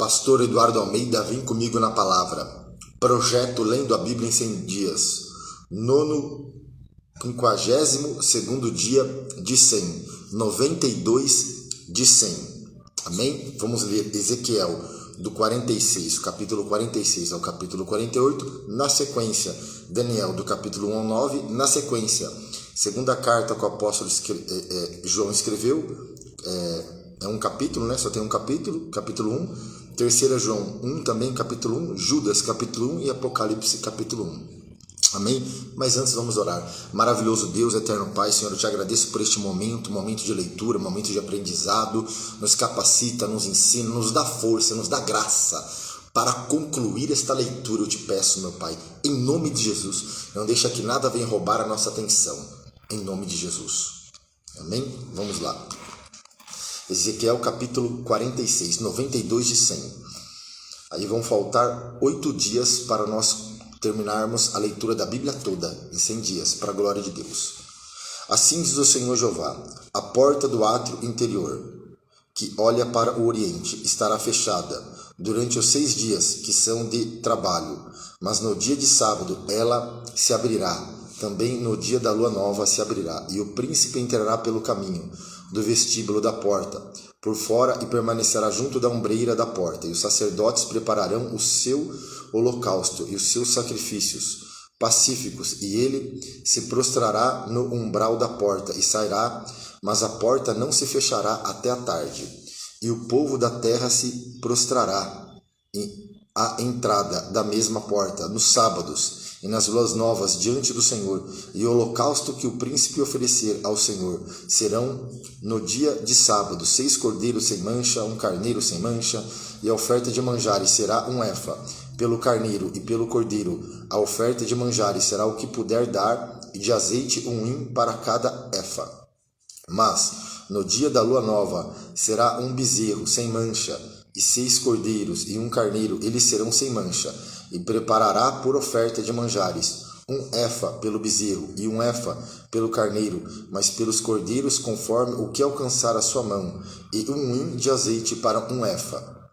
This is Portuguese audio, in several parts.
Pastor Eduardo Almeida, vem comigo na palavra. Projeto Lendo a Bíblia em 100 dias. 52º dia de 100. 92 de 100. Amém? Vamos ler Ezequiel do 46, capítulo 46 ao capítulo 48. Na sequência, Daniel do capítulo 1 ao 9. Na sequência, segunda carta que o apóstolo João escreveu. É um capítulo, né? Só tem um capítulo, capítulo 1. Terceira João 1 também, capítulo 1. Judas, capítulo 1 e Apocalipse, capítulo 1. Amém? Mas antes vamos orar. Maravilhoso Deus, eterno Pai, Senhor, eu te agradeço por este momento de leitura, momento de aprendizado. Nos capacita, nos ensina, nos dá força, nos dá graça para concluir esta leitura. Eu te peço, meu Pai, em nome de Jesus, não deixa que nada venha roubar a nossa atenção. Em nome de Jesus. Amém? Vamos lá. Ezequiel capítulo 46, 92 de 100. Aí vão faltar 8 dias para nós terminarmos a leitura da Bíblia toda, em 100 dias, para a glória de Deus. Assim diz o Senhor Jeová: a porta do átrio interior, que olha para o oriente, estará fechada durante os 6 dias que são de trabalho, mas no dia de sábado ela se abrirá, também no dia da lua nova se abrirá, e o príncipe entrará pelo caminho do vestíbulo da porta, por fora, e permanecerá junto da ombreira da porta, e os sacerdotes prepararão o seu holocausto e os seus sacrifícios pacíficos, e ele se prostrará no umbral da porta, e sairá, mas a porta não se fechará até a tarde, e o povo da terra se prostrará à entrada da mesma porta, nos sábados e nas luas novas diante do Senhor, e o holocausto que o príncipe oferecer ao Senhor serão no dia de sábado 6 cordeiros sem mancha, 1 carneiro sem mancha, e a oferta de manjares será 1 efa pelo carneiro e pelo cordeiro. A oferta de manjares será o que puder dar, e de azeite 1 hin para cada efa. Mas no dia da lua nova será 1 bezerro sem mancha, e 6 cordeiros e 1 carneiro, eles serão sem mancha. E preparará por oferta de manjares 1 efa pelo bezerro e 1 efa pelo carneiro, mas pelos cordeiros conforme o que alcançar a sua mão, e 1 hin de azeite para 1 efa.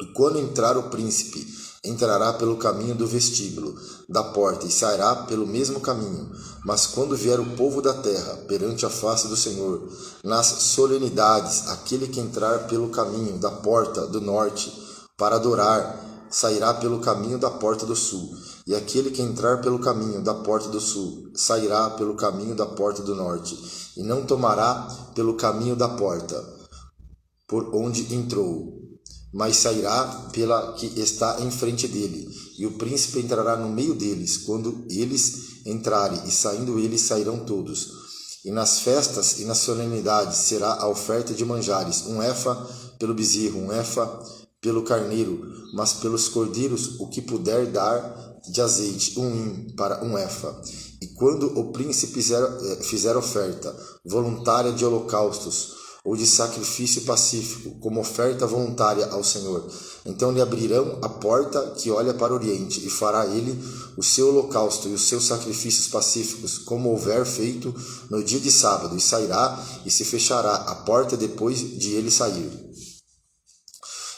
E quando entrar o príncipe, entrará pelo caminho do vestíbulo da porta e sairá pelo mesmo caminho. Mas quando vier o povo da terra perante a face do Senhor, nas solenidades, aquele que entrar pelo caminho da porta do norte para adorar, sairá pelo caminho da porta do sul, e aquele que entrar pelo caminho da porta do sul, sairá pelo caminho da porta do norte, e não tomará pelo caminho da porta, por onde entrou, mas sairá pela que está em frente dele, e o príncipe entrará no meio deles. Quando eles entrarem, e saindo eles, sairão todos. E nas festas e nas solenidades será a oferta de manjares, 1 efa pelo bezerro, 1 efa pelo carneiro, mas pelos cordeiros o que puder dar de azeite, 1 hin para 1 efa. E quando o príncipe fizer oferta voluntária de holocaustos ou de sacrifício pacífico, como oferta voluntária ao Senhor, então lhe abrirão a porta que olha para o oriente, e fará ele o seu holocausto e os seus sacrifícios pacíficos, como houver feito no dia de sábado, e sairá e se fechará a porta depois de ele sair.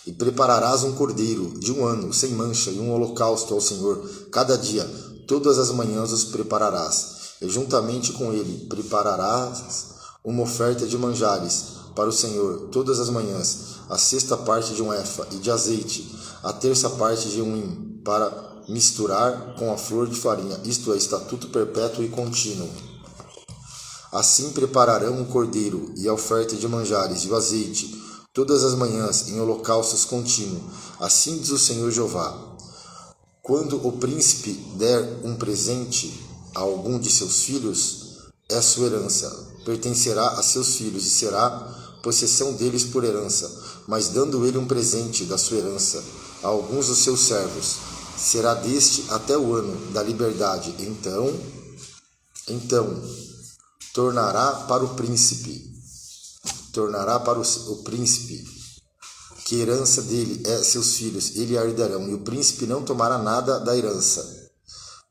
E prepararás um cordeiro de 1 ano, sem mancha, e um holocausto ao Senhor cada dia, todas as manhãs os prepararás, e juntamente com ele prepararás uma oferta de manjares para o Senhor todas as manhãs, a 6ª parte de 1 efa, e de azeite, a 3ª parte de 1 hin, para misturar com a flor de farinha, isto é, estatuto perpétuo e contínuo. Assim prepararão o cordeiro e a oferta de manjares e o azeite todas as manhãs em holocaustos contínuos. Assim diz o Senhor Jeová: quando o príncipe der um presente a algum de seus filhos, é sua herança, pertencerá a seus filhos e será possessão deles por herança. Mas dando ele um presente da sua herança a alguns dos seus servos, será deste até o ano da liberdade. Então tornará para o príncipe, que herança dele é seus filhos, ele a herdarão, e o príncipe não tomará nada da herança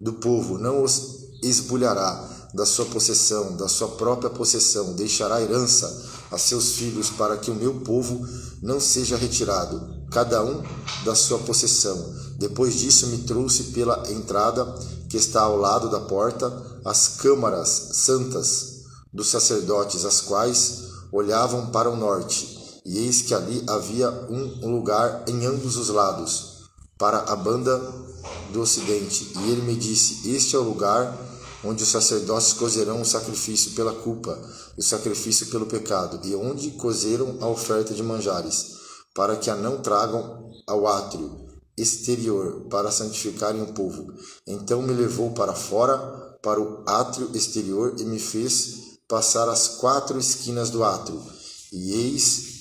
do povo, não os esbulhará da sua possessão, da sua própria possessão, deixará herança a seus filhos, para que o meu povo não seja retirado, cada um da sua possessão. Depois disso me trouxe pela entrada, que está ao lado da porta, as câmaras santas dos sacerdotes, as quais olhavam para o norte. E eis que ali havia um lugar em ambos os lados, para a banda do ocidente. E ele me disse: este é o lugar onde os sacerdotes cozerão o sacrifício pela culpa e o sacrifício pelo pecado, e onde cozeram a oferta de manjares, para que a não tragam ao átrio exterior, para santificarem o povo. Então me levou para fora, para o átrio exterior, e me fez passar as 4 esquinas do átrio. E eis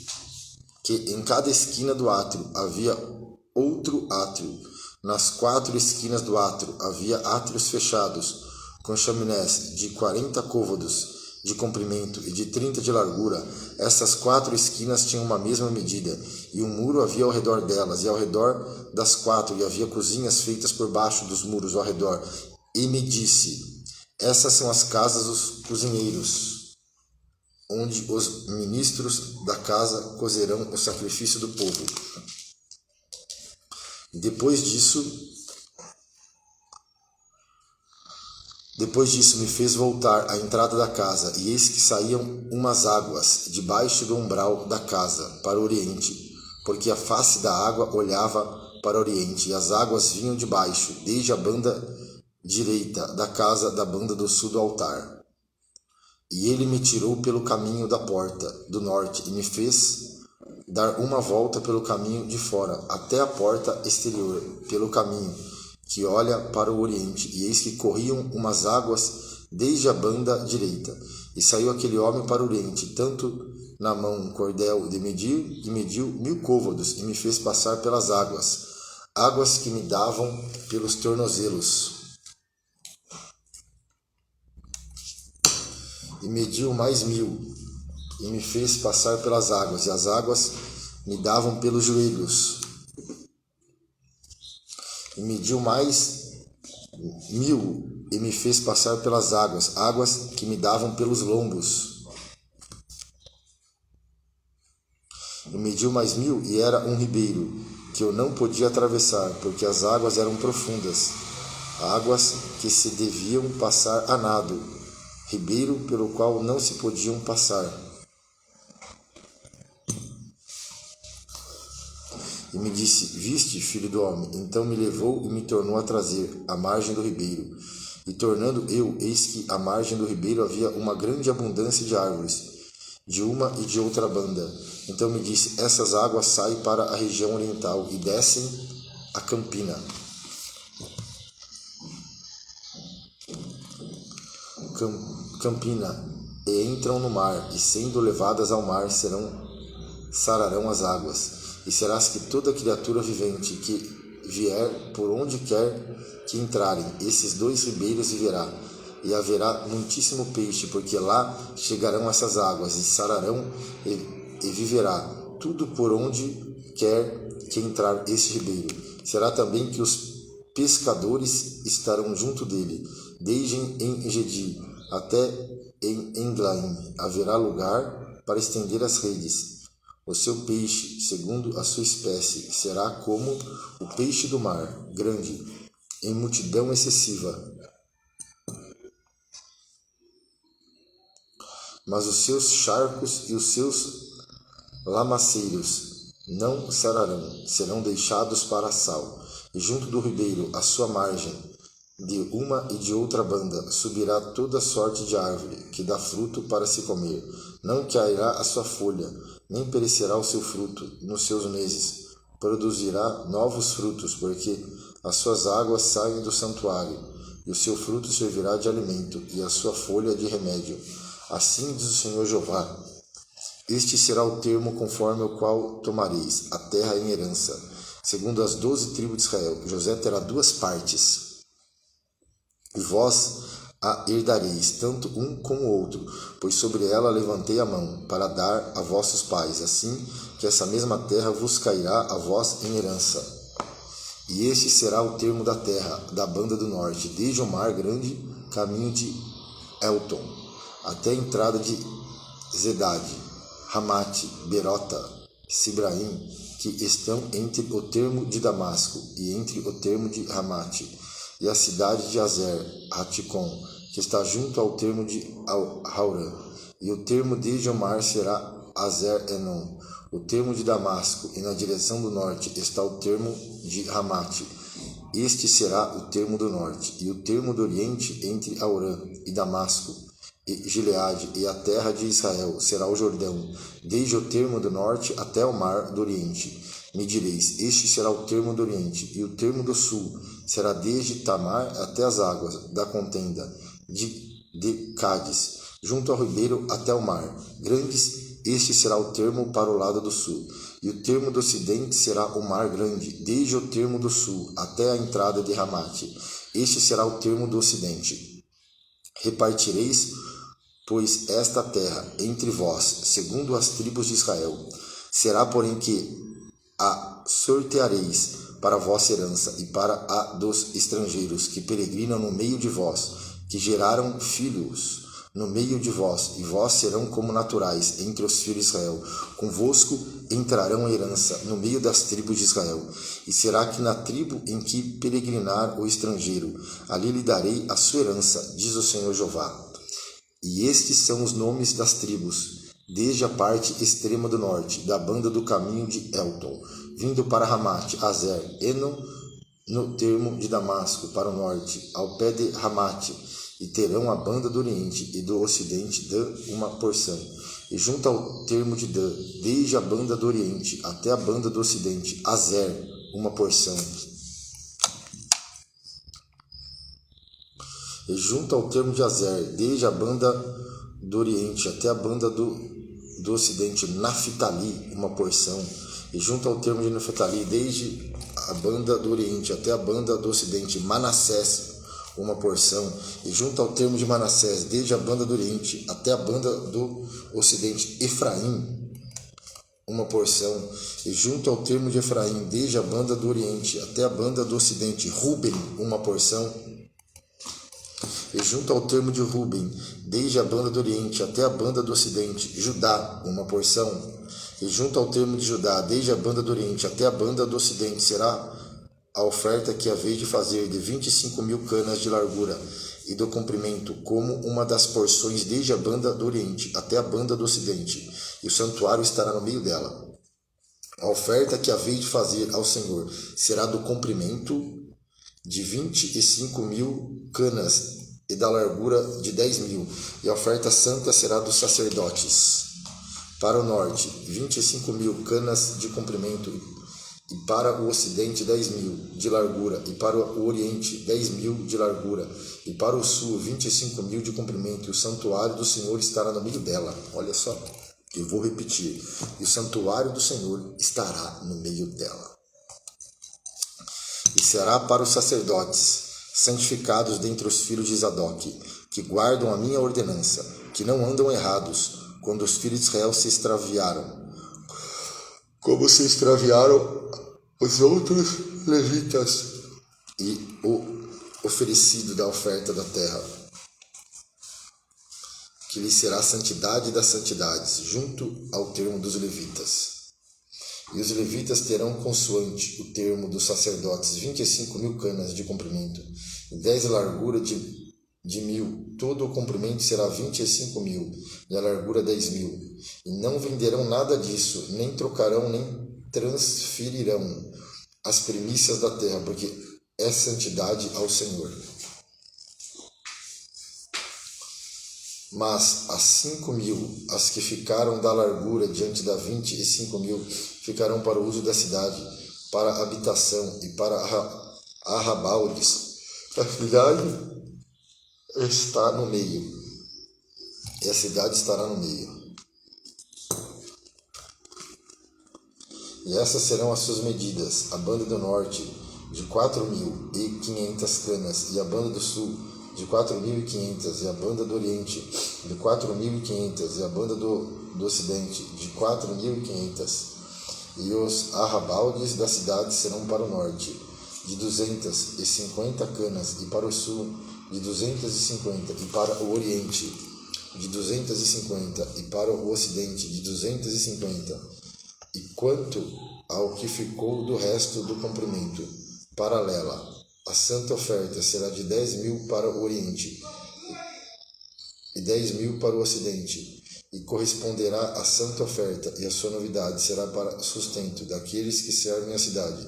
que em cada esquina do átrio havia outro átrio. Nas 4 esquinas do átrio havia átrios fechados, com chaminés de 40 côvados de comprimento e de 30 de largura. Essas 4 esquinas tinham uma mesma medida, e um muro havia ao redor delas, e ao redor das 4, e havia cozinhas feitas por baixo dos muros ao redor. E me disse: essas são as casas dos cozinheiros, onde os ministros da casa cozerão o sacrifício do povo. Depois disso me fez voltar à entrada da casa, e eis que saíam umas águas debaixo do umbral da casa para o oriente, porque a face da água olhava para o oriente, e as águas vinham de baixo, desde a banda direita da casa da banda do sul do altar. E ele me tirou pelo caminho da porta do norte, e me fez dar uma volta pelo caminho de fora, até a porta exterior, pelo caminho que olha para o oriente, e eis que corriam umas águas desde a banda direita. E saiu aquele homem para o oriente, tanto na mão um cordel de medir, e mediu 1000 côvados, e me fez passar pelas águas que me davam pelos tornozelos. E mediu mais 1000, e me fez passar pelas águas, e as águas me davam pelos joelhos. E mediu mais 1000, e me fez passar pelas águas que me davam pelos lombos. E mediu mais 1000, e era um ribeiro, que eu não podia atravessar, porque as águas eram profundas, águas que se deviam passar a nado, ribeiro pelo qual não se podiam passar. E me disse: viste, filho do homem? Então me levou e me tornou a trazer à margem do ribeiro. E tornando eu, eis que à margem do ribeiro havia uma grande abundância de árvores, de uma e de outra banda. Então me disse: essas águas saem para a região oriental e descem a Campina. E entram no mar, e sendo levadas ao mar, sararão as águas. E serás que toda criatura vivente que vier por onde quer que entrarem esses 2 ribeiros viverá, e haverá muitíssimo peixe, porque lá chegarão essas águas, e sararão e viverá tudo por onde quer que entrar esse ribeiro. Será também que os pescadores estarão junto dele, desde em Engedi até em Englaim. Haverá lugar para estender as redes. O seu peixe, segundo a sua espécie, será como o peixe do mar, grande, em multidão excessiva. Mas os seus charcos e os seus lamaceiros não sararão, serão deixados para sal. E junto do ribeiro, à sua margem, de uma e de outra banda, subirá toda sorte de árvore, que dá fruto para se comer. Não cairá a sua folha, nem perecerá o seu fruto nos seus meses. Produzirá novos frutos, porque as suas águas saem do santuário, e o seu fruto servirá de alimento, e a sua folha de remédio. Assim diz o Senhor Jeová: este será o termo conforme o qual tomareis a terra em herança, segundo as 12 tribos de Israel. José terá 2 partes, e vós a herdareis, tanto um como o outro, pois sobre ela levantei a mão, para dar a vossos pais, assim que essa mesma terra vos cairá a vós em herança. E este será o termo da terra, da banda do norte, desde o mar grande, caminho de Elton, até a entrada de Zedade, Ramate, Berota, Sibraim, que estão entre o termo de Damasco e entre o termo de Ramate, e a cidade de Azer, Haticom, que está junto ao termo de Haurã, e o termo desde o mar será Azer-Enon. O termo de Damasco, e na direção do norte está o termo de Ramate. Este será o termo do norte, e o termo do oriente entre Haurã e Damasco, e Gileade, e a terra de Israel será o Jordão, desde o termo do norte até o mar do oriente. Me direis, este será o termo do oriente, e o termo do sul será desde Tamar até as águas da contenda de Cádiz, junto ao ribeiro até o mar. Grandes, este será o termo para o lado do sul, e o termo do ocidente será o mar grande, desde o termo do sul até a entrada de Ramate. Este será o termo do ocidente. Repartireis, pois, esta terra entre vós, segundo as tribos de Israel. Será, porém, que a sorteareis para a vossa herança e para a dos estrangeiros que peregrinam no meio de vós, que geraram filhos no meio de vós, e vós serão como naturais entre os filhos de Israel. Convosco entrarão a herança no meio das tribos de Israel. E será que na tribo em que peregrinar o estrangeiro, ali lhe darei a sua herança, diz o Senhor Jeová. E estes são os nomes das tribos, desde a parte extrema do norte, da banda do caminho de Elton, vindo para Ramate, Azer, Enon, no termo de Damasco, para o norte, ao pé de Ramate, e terão a banda do oriente e do ocidente de uma porção, e junto ao termo de Dan, desde a banda do oriente até a banda do ocidente, Azer, uma porção, e junto ao termo de Azer, desde a banda do oriente até a banda do ocidente, Naphtali, uma porção, e junto ao termo de Naphtali, desde a banda do oriente até a banda do ocidente, Manassés, uma porção, e junto ao termo de Manassés, desde a banda do oriente até a banda do ocidente, Efraim, uma porção, e junto ao termo de Efraim, desde a banda do oriente até a banda do ocidente, Ruben, uma porção, e junto ao termo de Ruben, desde a banda do oriente até a banda do ocidente, Judá, uma porção, e junto ao termo de Judá, desde a banda do oriente até a banda do ocidente, será a oferta que haveis de fazer de 25.000 canas de largura e do comprimento, como uma das porções desde a banda do oriente até a banda do ocidente, e o santuário estará no meio dela. A oferta que haveis de fazer ao Senhor será do comprimento de 25.000 canas e da largura de 10.000, e a oferta santa será dos sacerdotes. Para o norte, 25.000 canas de comprimento, e para o ocidente 10.000 de largura, e para o oriente 10.000 de largura, e para o sul 25.000 de comprimento, e o santuário do Senhor estará no meio dela. Olha só, eu vou repetir, e o santuário do Senhor estará no meio dela. E será para os sacerdotes, santificados dentre os filhos de Zadok, que guardam a minha ordenança, que não andam errados, quando os filhos de Israel se extraviaram, como se extraviaram os outros levitas, e o oferecido da oferta da terra, que lhe será a santidade das santidades, junto ao termo dos levitas. E os levitas terão consoante o termo dos sacerdotes 25.000 canas de comprimento, e 10 de largura de 1.000, todo o comprimento será 25.000, e a largura 10.000. E não venderão nada disso, nem trocarão, nem transferirão as primícias da terra, porque é santidade ao Senhor. Mas as 5.000, as que ficaram da largura diante da 25.000, ficarão para o uso da cidade, para a habitação e para arrabaldes. A cidade está no meio, e a cidade estará no meio. E essas serão as suas medidas: a banda do norte de 4.500 canas, e a banda do sul de 4.500, e a banda do oriente de 4.500, e a banda do ocidente de 4.500. E os arrabaldes da cidade serão para o norte de 250 canas, e para o sul de 250, e para o oriente de 250, e para o ocidente de 250. E quanto ao que ficou do resto do comprimento, paralela, a santa oferta será de 10.000 para o oriente e 10.000 para o ocidente, e corresponderá à santa oferta, e a sua novidade será para sustento daqueles que servem a cidade.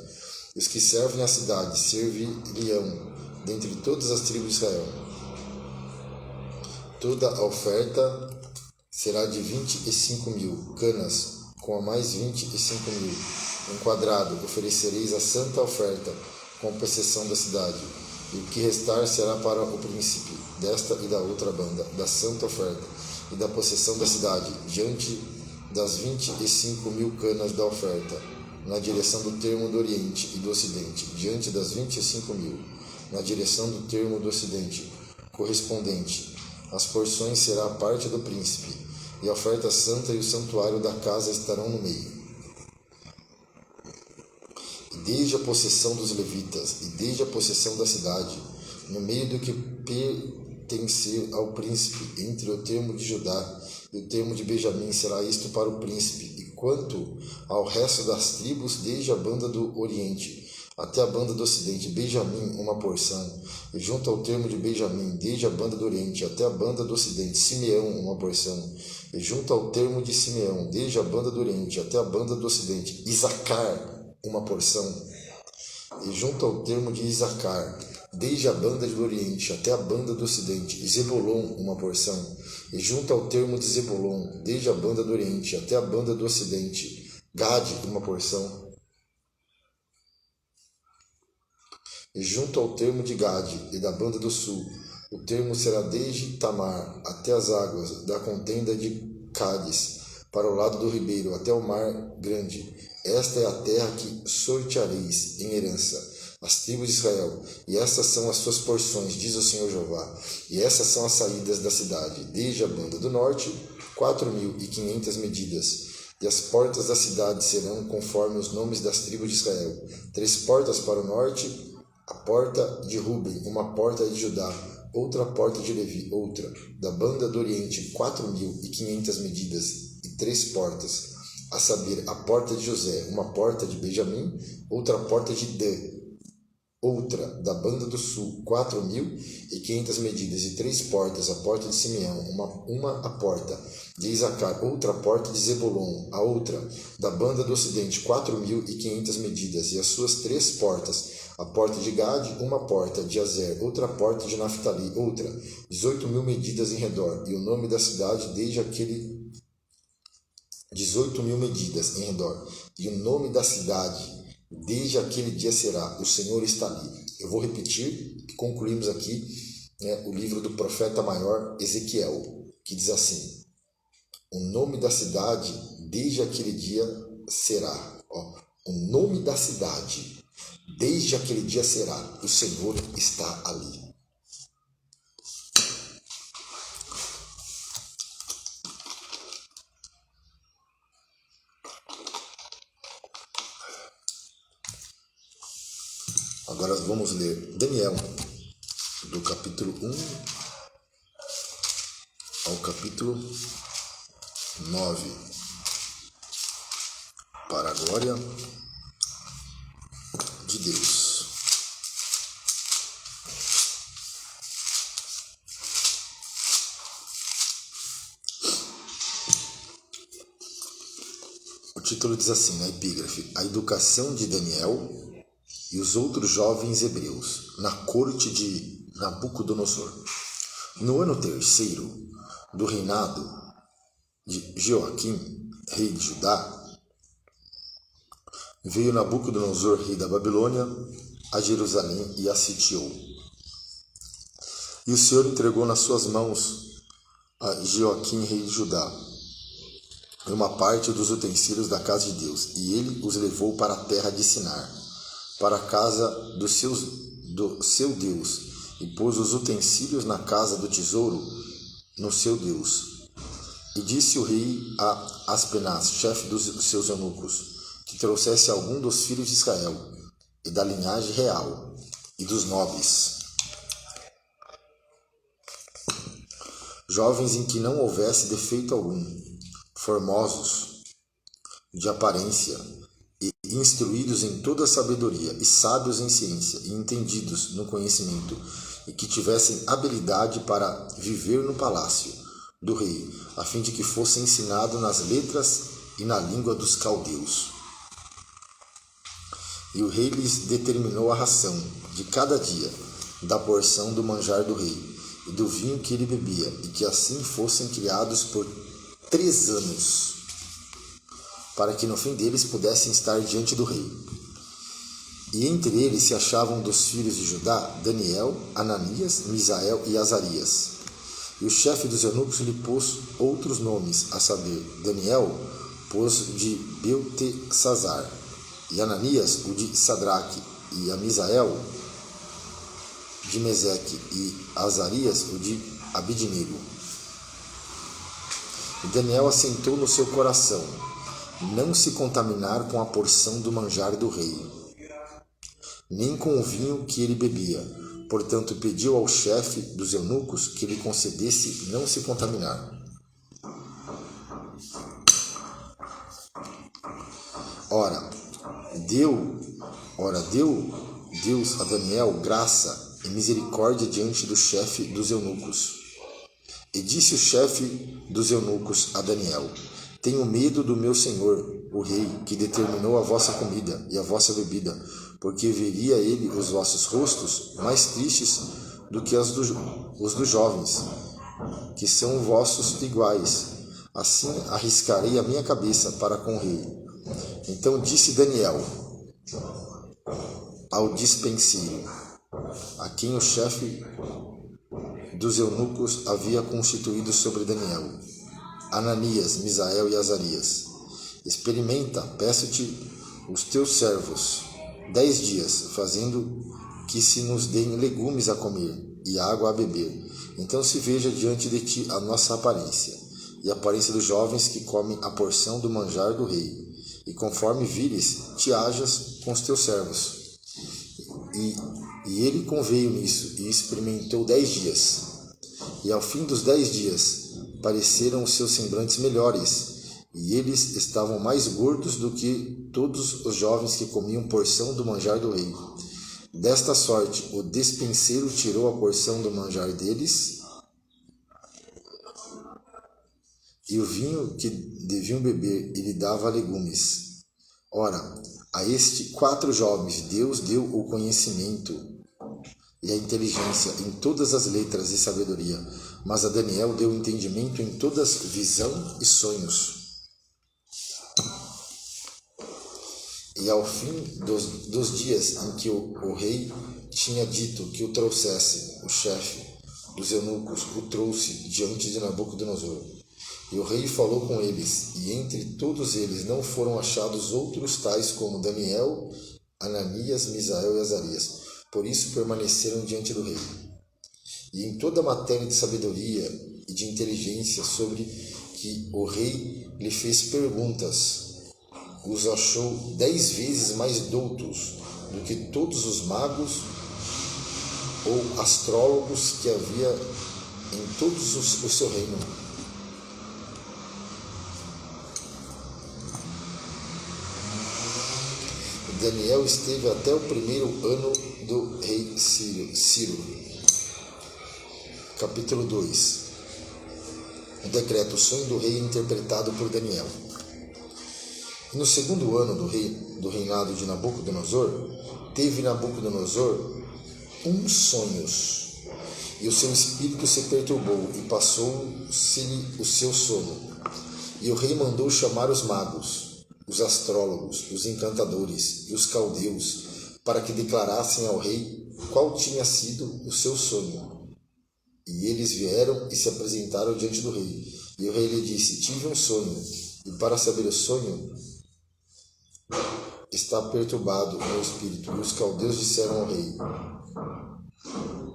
E os que servem a cidade servir-lhe-ão dentre todas as tribos de Israel. Toda a oferta será de 25.000 canas, com a mais 25.000. Um quadrado oferecereis a santa oferta, com possessão da cidade. E o que restar será para o príncipe desta e da outra banda, da santa oferta e da possessão da cidade, diante das 25.000 canas da oferta, na direção do termo do oriente e do ocidente, diante das 25.000, na direção do termo do ocidente, correspondente. As porções será a parte do príncipe, e a oferta santa e o santuário da casa estarão no meio. E desde a possessão dos levitas, e desde a possessão da cidade, no meio do que pertencer ao príncipe, entre o termo de Judá e o termo de Benjamim, será isto para o príncipe. E quanto ao resto das tribos, desde a banda do oriente até a banda do ocidente, Benjamim, uma porção, e junto ao termo de Benjamim, desde a banda do oriente até a banda do ocidente, Simeão, uma porção, e junto ao termo de Simeão, desde a banda do oriente até a banda do ocidente, Isacar, uma porção, e junto ao termo de Isacar, desde a banda do oriente até a banda do ocidente, Zebulon, uma porção, e junto ao termo de Zebulon, desde a banda do oriente até a banda do ocidente, Gade, uma porção, e junto ao termo de Gade e da banda do sul, o termo será desde Tamar até as águas da contenda de Cádiz, para o lado do ribeiro, até o mar grande. Esta é a terra que sorteareis em herança, as tribos de Israel, e essas são as suas porções, diz o Senhor Jeová. E essas são as saídas da cidade, desde a banda do norte, 4.500 medidas. E as portas da cidade serão conforme os nomes das tribos de Israel: 3 portas para o norte, a porta de Ruben, uma porta de Judá, outra porta de Levi, outra. Da banda do oriente, 4.500 medidas e 3 portas, a saber, a porta de José, uma porta de Benjamim, outra porta de Dan, outra. Da banda do sul, 4.500 medidas e 3 portas, a porta de Simeão, uma a porta de Isacar, outra porta de Zebulon, a outra. Da banda do ocidente, 4.500 medidas e as suas 3 portas, a porta de Gade, uma porta de Azer, outra porta de Naftali, outra. 18.000 medidas em redor, e o nome da cidade desde aquele 18.000 medidas em redor, e o nome da cidade desde aquele dia será: o Senhor está ali. Eu vou repetir e concluímos aqui o livro do profeta maior Ezequiel, que diz assim: o nome da cidade desde aquele dia será, o nome da cidade desde aquele dia será: o Senhor está ali. Agora vamos ler Daniel, do capítulo 1 ao capítulo 9, para a glória de Deus. O título diz assim, na epígrafe: A educação de Daniel e os outros jovens hebreus na corte de Nabucodonosor. No ano 3º do reinado de Joaquim, rei de Judá, veio Nabucodonosor, rei da Babilônia, a Jerusalém e a sitiou. E o Senhor entregou nas suas mãos a Joaquim, rei de Judá, uma parte dos utensílios da casa de Deus, e ele os levou para a terra de Sinar, para a casa do seu Deus, e pôs os utensílios na casa do tesouro no seu Deus. E disse o rei a Aspenaz, chefe dos seus eunucos, que trouxesse algum dos filhos de Israel, e da linhagem real, e dos nobres, jovens em que não houvesse defeito algum, formosos de aparência, e instruídos em toda a sabedoria, e sábios em ciência, e entendidos no conhecimento, e que tivessem habilidade para viver no palácio do rei, a fim de que fossem ensinados nas letras e na língua dos caldeus. E o rei lhes determinou a ração de cada dia, da porção do manjar do rei, e do vinho que ele bebia, e que assim fossem criados por 3 anos, para que no fim deles pudessem estar diante do rei. E entre eles se achavam dos filhos de Judá Daniel, Ananias, Misael e Azarias. E o chefe dos eunucos lhe pôs outros nomes, a saber, Daniel pôs de Beltesazar, e Ananias o de Sadraque, e a Misael de Meseque, e Azarias o de Abidnego. E Daniel assentou no seu coração não se contaminar com a porção do manjar do rei, nem com o vinho que ele bebia. Portanto, pediu ao chefe dos eunucos que lhe concedesse não se contaminar. Ora, deu Deus a Daniel graça e misericórdia diante do chefe dos eunucos. E disse o chefe dos eunucos a Daniel: tenho medo do meu senhor, o rei, que determinou a vossa comida e a vossa bebida, porque veria ele os vossos rostos mais tristes do que os dos jovens, que são vossos iguais. Assim arriscarei a minha cabeça para com o rei. Então disse Daniel ao despenseiro, a quem o chefe dos eunucos havia constituído sobre Daniel: Ananias, Misael e Azarias, experimenta, peço-te, os teus servos 10 dias, fazendo que se nos deem legumes a comer e água a beber. Então se veja diante de ti a nossa aparência, e a aparência dos jovens que comem a porção do manjar do rei. E conforme vires, te hajas com os teus servos. E ele conveio nisso, e experimentou 10 dias. E ao fim dos 10 dias, pareceram os seus semblantes melhores, e eles estavam mais gordos do que todos os jovens que comiam porção do manjar do rei. Desta sorte, o despenseiro tirou a porção do manjar deles, e o vinho que deviam beber, e lhe dava legumes. Ora, a estes 4 jovens Deus deu o conhecimento e a inteligência em todas as letras e sabedoria, mas a Daniel deu entendimento em todas visão e sonhos. E ao fim dos dias em que o rei tinha dito que o trouxesse, o chefe dos eunucos o trouxe diante de Nabucodonosor. E o rei falou com eles, e entre todos eles não foram achados outros tais como Daniel, Ananias, Misael e Azarias. Por isso permaneceram diante do rei. E em toda a matéria de sabedoria e de inteligência sobre que o rei lhe fez perguntas, os achou 10 vezes mais doutos do que todos os magos ou astrólogos que havia em todos o seu reino. Daniel esteve até o primeiro ano do rei Ciro. Capítulo 2. O decreto, o sonho do rei interpretado por Daniel. E no segundo ano do reinado de Nabucodonosor, teve Nabucodonosor sonhos, e o seu espírito se perturbou, e passou-se-lhe o seu sono. E o rei mandou chamar os magos, os astrólogos, os encantadores e os caldeus, para que declarassem ao rei qual tinha sido o seu sonho. E eles vieram e se apresentaram diante do rei. E o rei lhe disse: tive um sonho, e para saber o sonho está perturbado o meu espírito. E os caldeus disseram ao rei,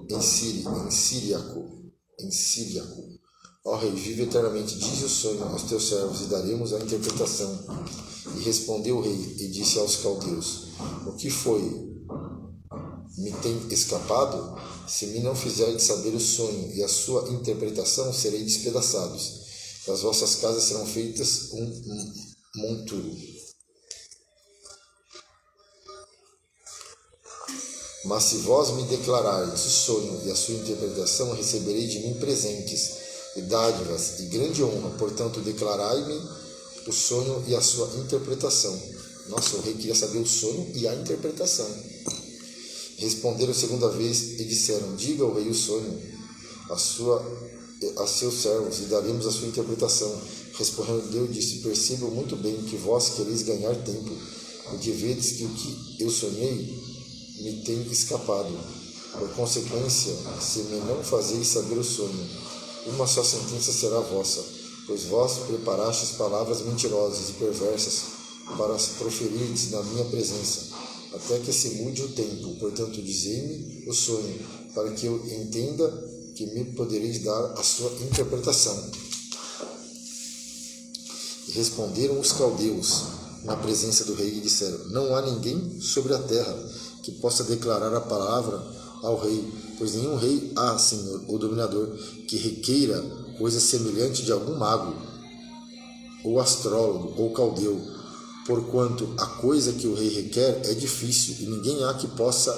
em síriaco: ó rei, vive eternamente, dize o sonho aos teus servos, e daremos a interpretação. E respondeu o rei, e disse aos caldeus: o que foi me tem escapado? Se me não fizerdes saber o sonho e a sua interpretação, serei despedaçados. As vossas casas serão feitas um monturo. Mas se vós me declarardes o sonho e a sua interpretação, receberei de mim presentes e dádivas e grande honra. Portanto, declarai-me o sonho e a sua interpretação. Nossa, o rei queria saber o sonho e a interpretação. Responderam segunda vez e disseram: diga ao rei o sonho a seus servos, e daremos a sua interpretação. Respondeu e disse: percebo muito bem que vós quereis ganhar tempo, porque vedes que o que eu sonhei me tem escapado. Por consequência, se me não fazeis saber o sonho, uma só sentença será vossa, pois vós preparastes palavras mentirosas e perversas para as proferirdes na minha presença, até que se mude o tempo. Portanto, dizei-me o sonho, para que eu entenda que me podereis dar a sua interpretação. E responderam os caldeus na presença do rei e disseram: não há ninguém sobre a terra que possa declarar a palavra ao rei, pois nenhum rei há, senhor ou dominador, que requeira coisa semelhante de algum mago, ou astrólogo, ou caldeu, porquanto a coisa que o rei requer é difícil, e ninguém há que possa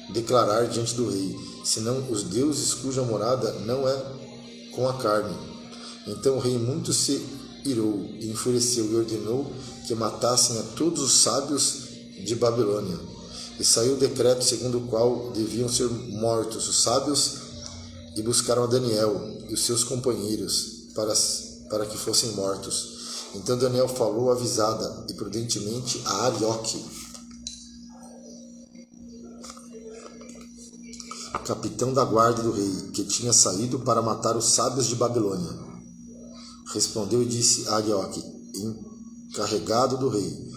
declarar diante do rei, senão os deuses cuja morada não é com a carne. Então o rei muito se irou e enfureceu e ordenou que matassem a todos os sábios de Babilônia. E saiu o decreto segundo o qual deviam ser mortos os sábios, e buscaram a Daniel e os seus companheiros para que fossem mortos. Então Daniel falou avisada e prudentemente a Arioque, capitão da guarda do rei, que tinha saído para matar os sábios de Babilônia. Respondeu e disse a Arioque, encarregado do rei: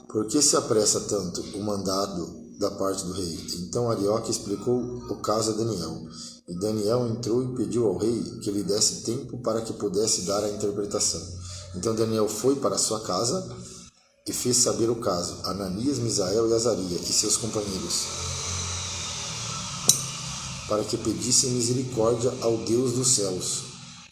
por que se apressa tanto o mandado da parte do rei? Então Arioque explicou o caso a Daniel. E Daniel entrou e pediu ao rei que lhe desse tempo para que pudesse dar a interpretação. Então Daniel foi para sua casa e fez saber o caso a Ananias, Misael e Azarias e seus companheiros, para que pedissem misericórdia ao Deus dos céus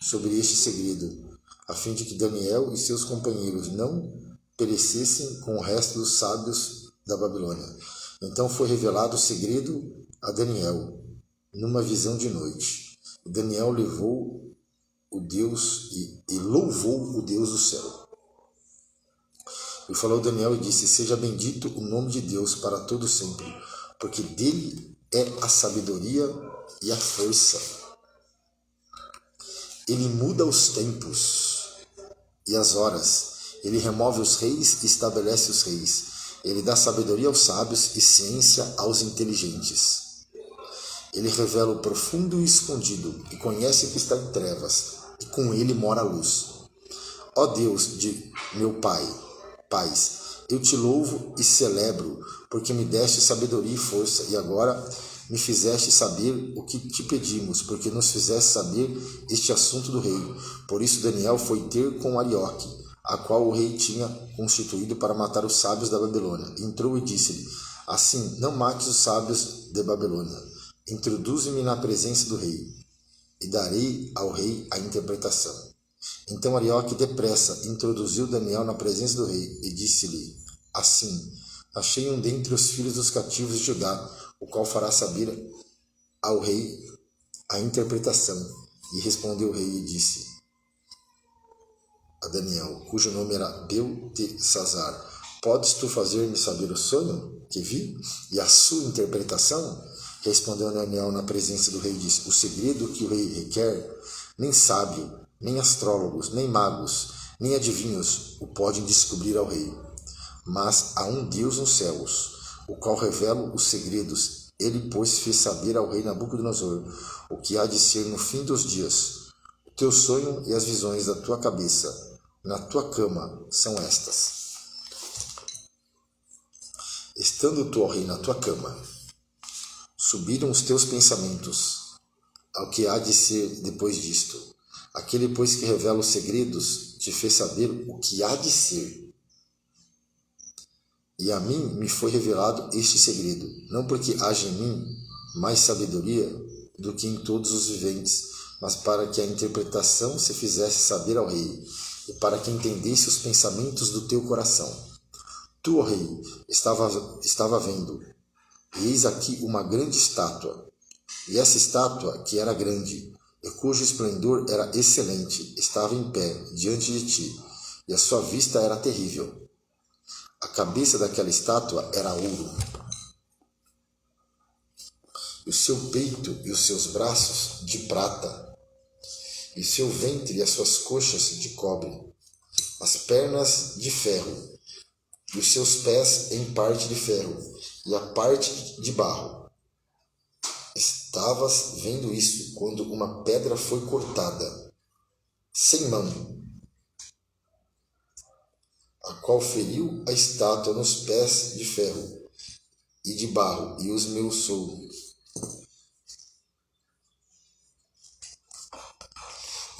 sobre este segredo, a fim de que Daniel e seus companheiros não perecessem com o resto dos sábios da Babilônia. Então foi revelado o segredo a Daniel numa visão de noite. Daniel levou o Deus e louvou o Deus do céu. E falou Daniel e disse: seja bendito o nome de Deus para todo sempre, porque dele é a sabedoria e a força. Ele muda os tempos e as horas. Ele remove os reis e estabelece os reis. Ele dá sabedoria aos sábios e ciência aos inteligentes. Ele revela o profundo e escondido, e conhece o que está em trevas, e com ele mora a luz. Ó Deus de meu pais, eu te louvo e celebro, porque me deste sabedoria e força, e agora me fizeste saber o que te pedimos, porque nos fizeste saber este assunto do rei. Por isso Daniel foi ter com Arioque, a qual o rei tinha constituído para matar os sábios da Babilônia. Entrou e disse-lhe: assim, não mates os sábios de Babilônia. Introduze-me na presença do rei, e darei ao rei a interpretação. Então Arioque depressa introduziu Daniel na presença do rei, e disse-lhe assim: achei um dentre os filhos dos cativos de Judá, o qual fará saber ao rei a interpretação. E respondeu o rei e disse a Daniel, cujo nome era Beltesazar: podes tu fazer-me saber o sonho que vi e a sua interpretação? Respondeu Daniel na presença do rei e disse: o segredo que o rei requer, nem sábio, nem astrólogos, nem magos, nem adivinhos o podem descobrir ao rei. Mas há um Deus nos céus, o qual revela os segredos. Ele, pois, fez saber ao rei Nabucodonosor o que há de ser no fim dos dias. O teu sonho e as visões da tua cabeça na tua cama são estas. Estando tu, ó rei, na tua cama, subiram os teus pensamentos ao que há de ser depois disto. Aquele, pois, que revela os segredos, te fez saber o que há de ser. E a mim me foi revelado este segredo, não porque haja em mim mais sabedoria do que em todos os viventes, mas para que a interpretação se fizesse saber ao rei, e para que entendesse os pensamentos do teu coração. Tu, ó rei, estava vendo, e eis aqui uma grande estátua, e essa estátua, que era grande, e cujo esplendor era excelente, estava em pé diante de ti, e a sua vista era terrível. A cabeça daquela estátua era ouro, e o seu peito e os seus braços de prata, e o seu ventre e as suas coxas de cobre, as pernas de ferro, e os seus pés em parte de ferro, e a parte de barro. Estavas vendo isso quando uma pedra foi cortada, sem mão, a qual feriu a estátua nos pés de ferro e de barro, e os esmiuçou.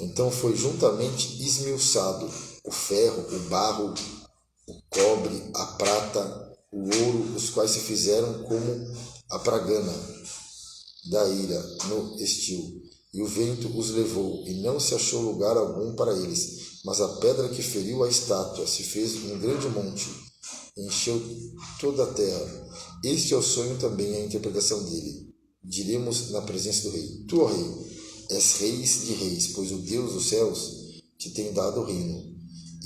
Então foi juntamente esmiuçado o ferro, o barro, o cobre, a prata, o ouro, os quais se fizeram como a pragana da ira no estio. E o vento os levou, e não se achou lugar algum para eles. Mas a pedra que feriu a estátua se fez um grande monte, e encheu toda a terra. Este é o sonho também, a interpretação dele. Diremos na presença do rei: Tu, ó rei, és reis de reis, pois o Deus dos céus te tem dado o reino,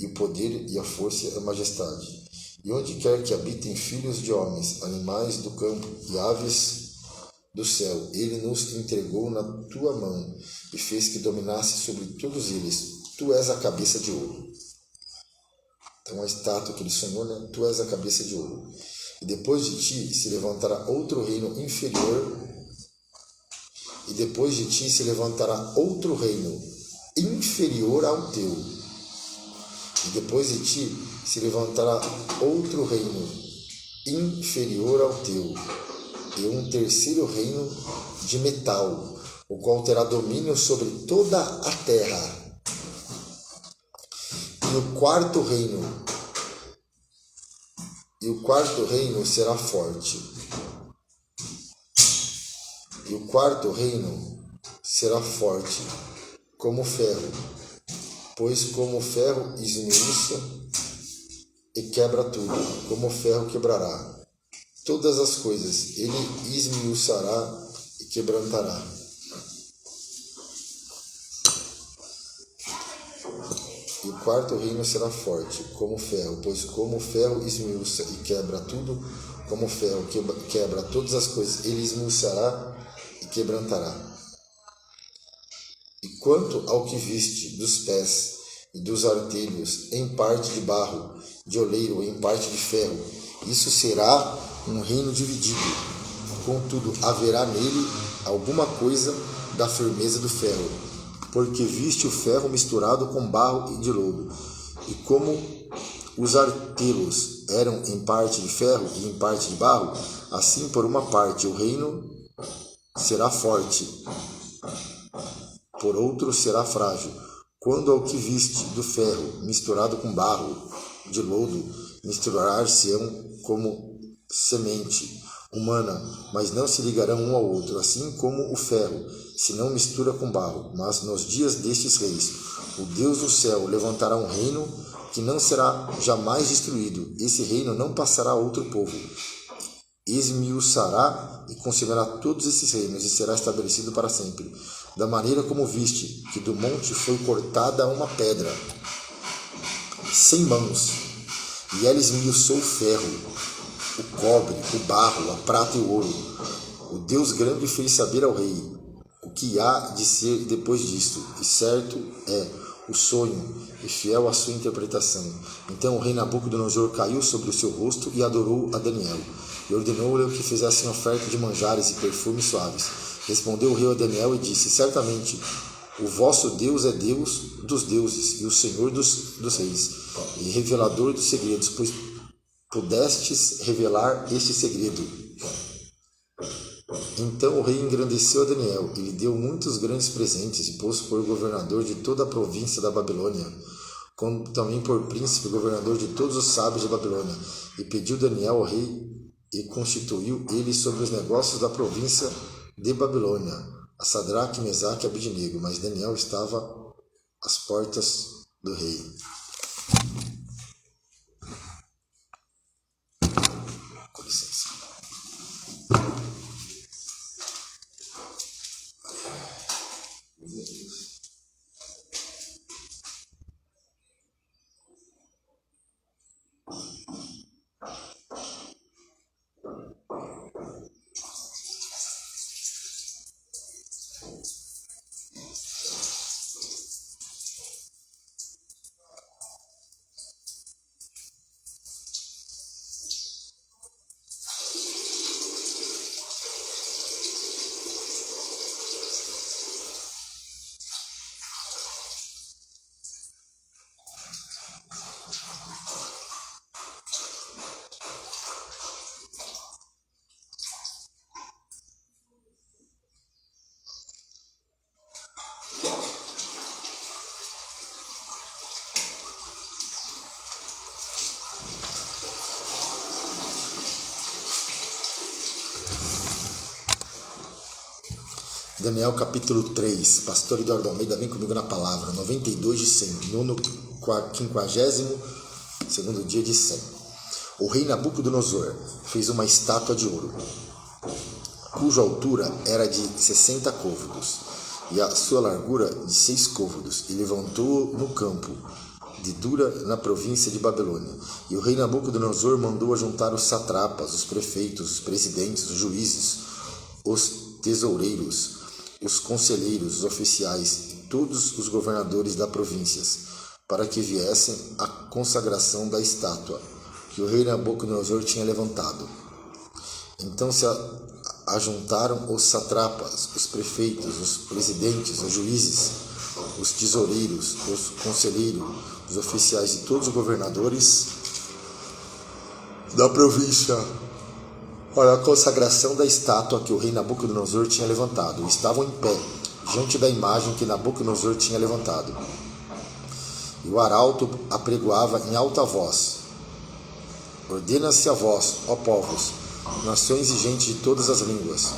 e o poder e a força e a majestade. E onde quer que habitem filhos de homens, animais do campo e aves do céu, ele nos entregou na tua mão e fez que dominasse sobre todos eles. Tu és a cabeça de ouro. Então a estátua que ele sonhou, né? Tu és a cabeça de ouro. E depois de ti se levantará outro reino inferior. E depois de ti se levantará outro reino inferior ao teu. E depois de ti se levantará outro reino inferior ao teu. E um terceiro reino de metal, o qual terá domínio sobre toda a terra. E o quarto reino será forte. E o quarto reino será forte como ferro, pois como o ferro esmiuça e quebra tudo, como o ferro quebrará todas as coisas, ele esmiuçará e quebrantará. E o quarto reino será forte, como o ferro, pois como o ferro esmiuça e quebra tudo, como o ferro quebra todas as coisas, ele esmiuçará e quebrantará. E quanto ao que viste dos pés e dos artelhos, em parte de barro, de oleiro, em parte de ferro, isso será um reino dividido. Contudo, haverá nele alguma coisa da firmeza do ferro, porque viste o ferro misturado com barro e de lodo. E como os artelos eram em parte de ferro e em parte de barro, assim por uma parte o reino será forte, por outro será frágil. Quando ao que viste do ferro misturado com barro de lodo, misturar-se-ão como semente humana, mas não se ligarão um ao outro, assim como o ferro se não mistura com barro. Mas nos dias destes reis, o Deus do céu levantará um reino que não será jamais destruído. Esse reino não passará a outro povo. Esmiuçará e consumirá todos esses reinos e será estabelecido para sempre. Da maneira como viste que do monte foi cortada uma pedra sem mãos, e ela esmiuçou o ferro, o cobre, o barro, a prata e o ouro. O Deus grande fez saber ao rei o que há de ser depois disto, e certo é o sonho, e fiel a sua interpretação. Então o rei Nabucodonosor caiu sobre o seu rosto e adorou a Daniel, e ordenou-lhe que fizessem oferta de manjares e perfumes suaves. Respondeu o rei a Daniel e disse: Certamente o vosso Deus é Deus dos deuses e o Senhor dos reis, e revelador dos segredos, pois pudestes revelar este segredo. Então o rei engrandeceu a Daniel e lhe deu muitos grandes presentes e pôs por governador de toda a província da Babilônia, como também por príncipe, governador de todos os sábios da Babilônia. E pediu Daniel ao rei e constituiu ele sobre os negócios da província de Babilônia, a Sadraque, Mesaque e Abidnego. Mas Daniel estava às portas do rei. Com licença. Daniel capítulo 3, pastor Eduardo Almeida, vem comigo na palavra, 92 de 100, 52º dia de 100. O rei Nabucodonosor fez uma estátua de ouro, cuja altura era de 60 côvados, e a sua largura de 6 côvados, e levantou no campo de Dura, na província de Babilônia. E o rei Nabucodonosor mandou ajuntar os satrapas, os prefeitos, os presidentes, os juízes, os tesoureiros, os conselheiros, os oficiais e todos os governadores das províncias, para que viessem à consagração da estátua que o rei Nabucodonosor tinha levantado. Então se ajuntaram os satrapas, os prefeitos, os presidentes, os juízes, os tesoureiros, os conselheiros, os oficiais e todos os governadores da província para a consagração da estátua que o rei Nabucodonosor tinha levantado. Estavam em pé, diante da imagem que Nabucodonosor tinha levantado. E o arauto apregoava em alta voz: ordena-se a vós, ó povos, nações e gente de todas as línguas,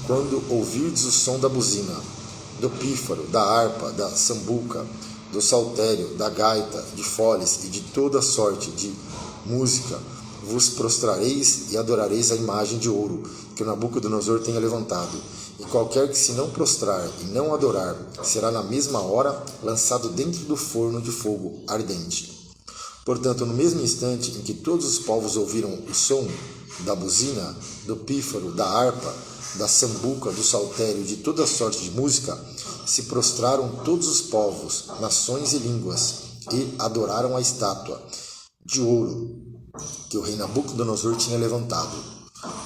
quando ouvirdes o som da buzina, do pífaro, da harpa, da sambuca, do saltério, da gaita, de foles e de toda sorte de música, vos prostrareis e adorareis a imagem de ouro que o Nabucodonosor tenha levantado. E qualquer que se não prostrar e não adorar, será na mesma hora lançado dentro do forno de fogo ardente. Portanto, no mesmo instante em que todos os povos ouviram o som da buzina, do pífaro, da harpa, da sambuca, do saltério e de toda sorte de música, se prostraram todos os povos, nações e línguas, e adoraram a estátua de ouro que o rei Nabucodonosor tinha levantado.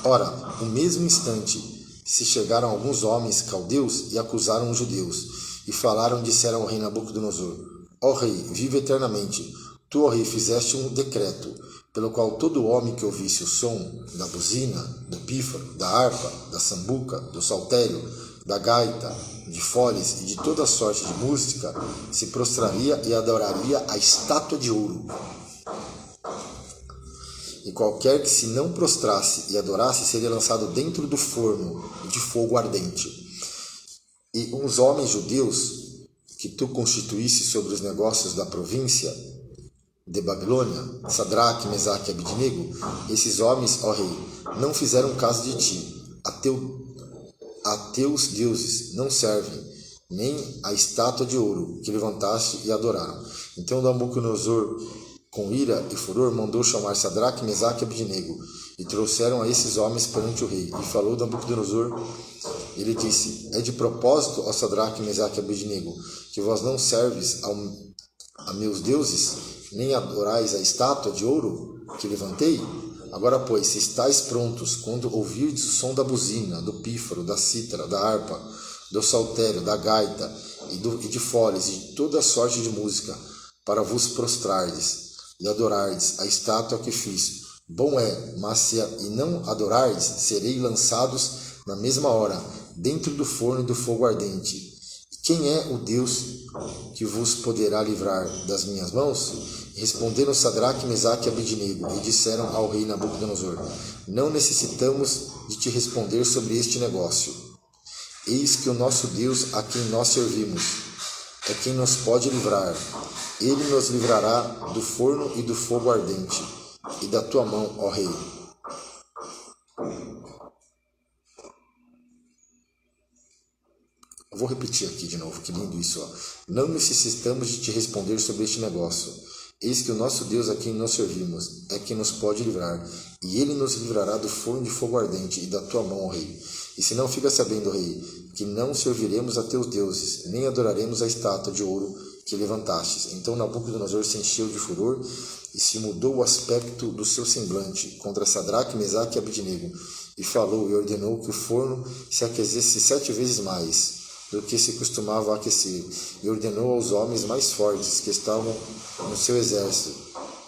Ora, no mesmo instante, se chegaram alguns homens caldeus e acusaram os judeus, e falaram e disseram ao rei Nabucodonosor: ó rei, vive eternamente. Tu, ó rei, fizeste um decreto, pelo qual todo homem que ouvisse o som da buzina, do pífaro, da harpa, da sambuca, do saltério, da gaita, de foles e de toda sorte de música, se prostraria e adoraria a estátua de ouro. E qualquer que se não prostrasse e adorasse seria lançado dentro do forno de fogo ardente. E uns homens judeus que tu constituísse sobre os negócios da província de Babilônia, Sadraque, Mesaque e Abidnego, esses homens, ó rei, não fizeram caso de ti. A teus deuses não servem, nem a estátua de ouro que levantaste e adoraram. Então Nabucodonosor, com ira e furor, mandou chamar Sadraque, Mesaque e Abidnego, e trouxeram a esses homens perante o rei. E falou Nabucodonosor, ele disse: é de propósito, ó Sadraque, Mesaque e Abidnego, que vós não serves a meus deuses, nem adorais a estátua de ouro que levantei? Agora, pois, se estáis prontos, quando ouvirdes o som da buzina, do pífaro, da cítara, da harpa, do saltério, da gaita e de foles e de toda sorte de música, para vos prostrardes e adorardes a estátua que fiz, bom é, mas se não adorardes, serei lançados na mesma hora dentro do forno do fogo ardente. quem é o Deus que vos poderá livrar das minhas mãos? Responderam Sadraque, Mesaque e Abednego e disseram ao rei Nabucodonosor: não necessitamos de te responder sobre este negócio. Eis que o nosso Deus, a quem nós servimos, é quem nos pode livrar. Ele nos livrará do forno e do fogo ardente e da tua mão, ó rei. Eu vou repetir aqui de novo, que lindo isso. Ó. Não necessitamos de te responder sobre este negócio. Eis que o nosso Deus, a quem nós servimos, é quem nos pode livrar, e ele nos livrará do forno de fogo ardente e da tua mão, ó rei. E se não fica sabendo, rei, que não serviremos a teus deuses, nem adoraremos a estátua de ouro que levantastes. Então Nabucodonosor se encheu de furor e se mudou o aspecto do seu semblante contra Sadraque, Mesaque e Abednego, e falou e ordenou que o forno se aquecesse 7 vezes mais do que se costumava aquecer, e ordenou aos homens mais fortes que estavam no seu exército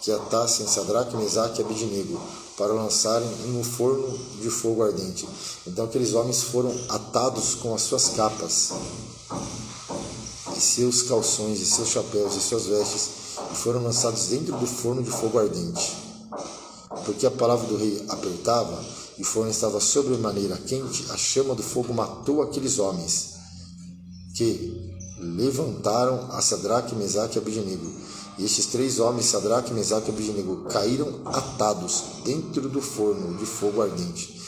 que atassem Sadraque, Mesaque e Abednego para lançarem no forno de fogo ardente. Então aqueles homens foram atados com as suas capas e seus calções e seus chapéus e suas vestes e foram lançados dentro do forno de fogo ardente. Porque a palavra do rei apertava e o forno estava sobremaneira quente, a chama do fogo matou aqueles homens que levantaram a Sadraque, Mesaque e Abednego. E estes 3 homens, Sadraque, Mesaque e Abednego, caíram atados dentro do forno de fogo ardente.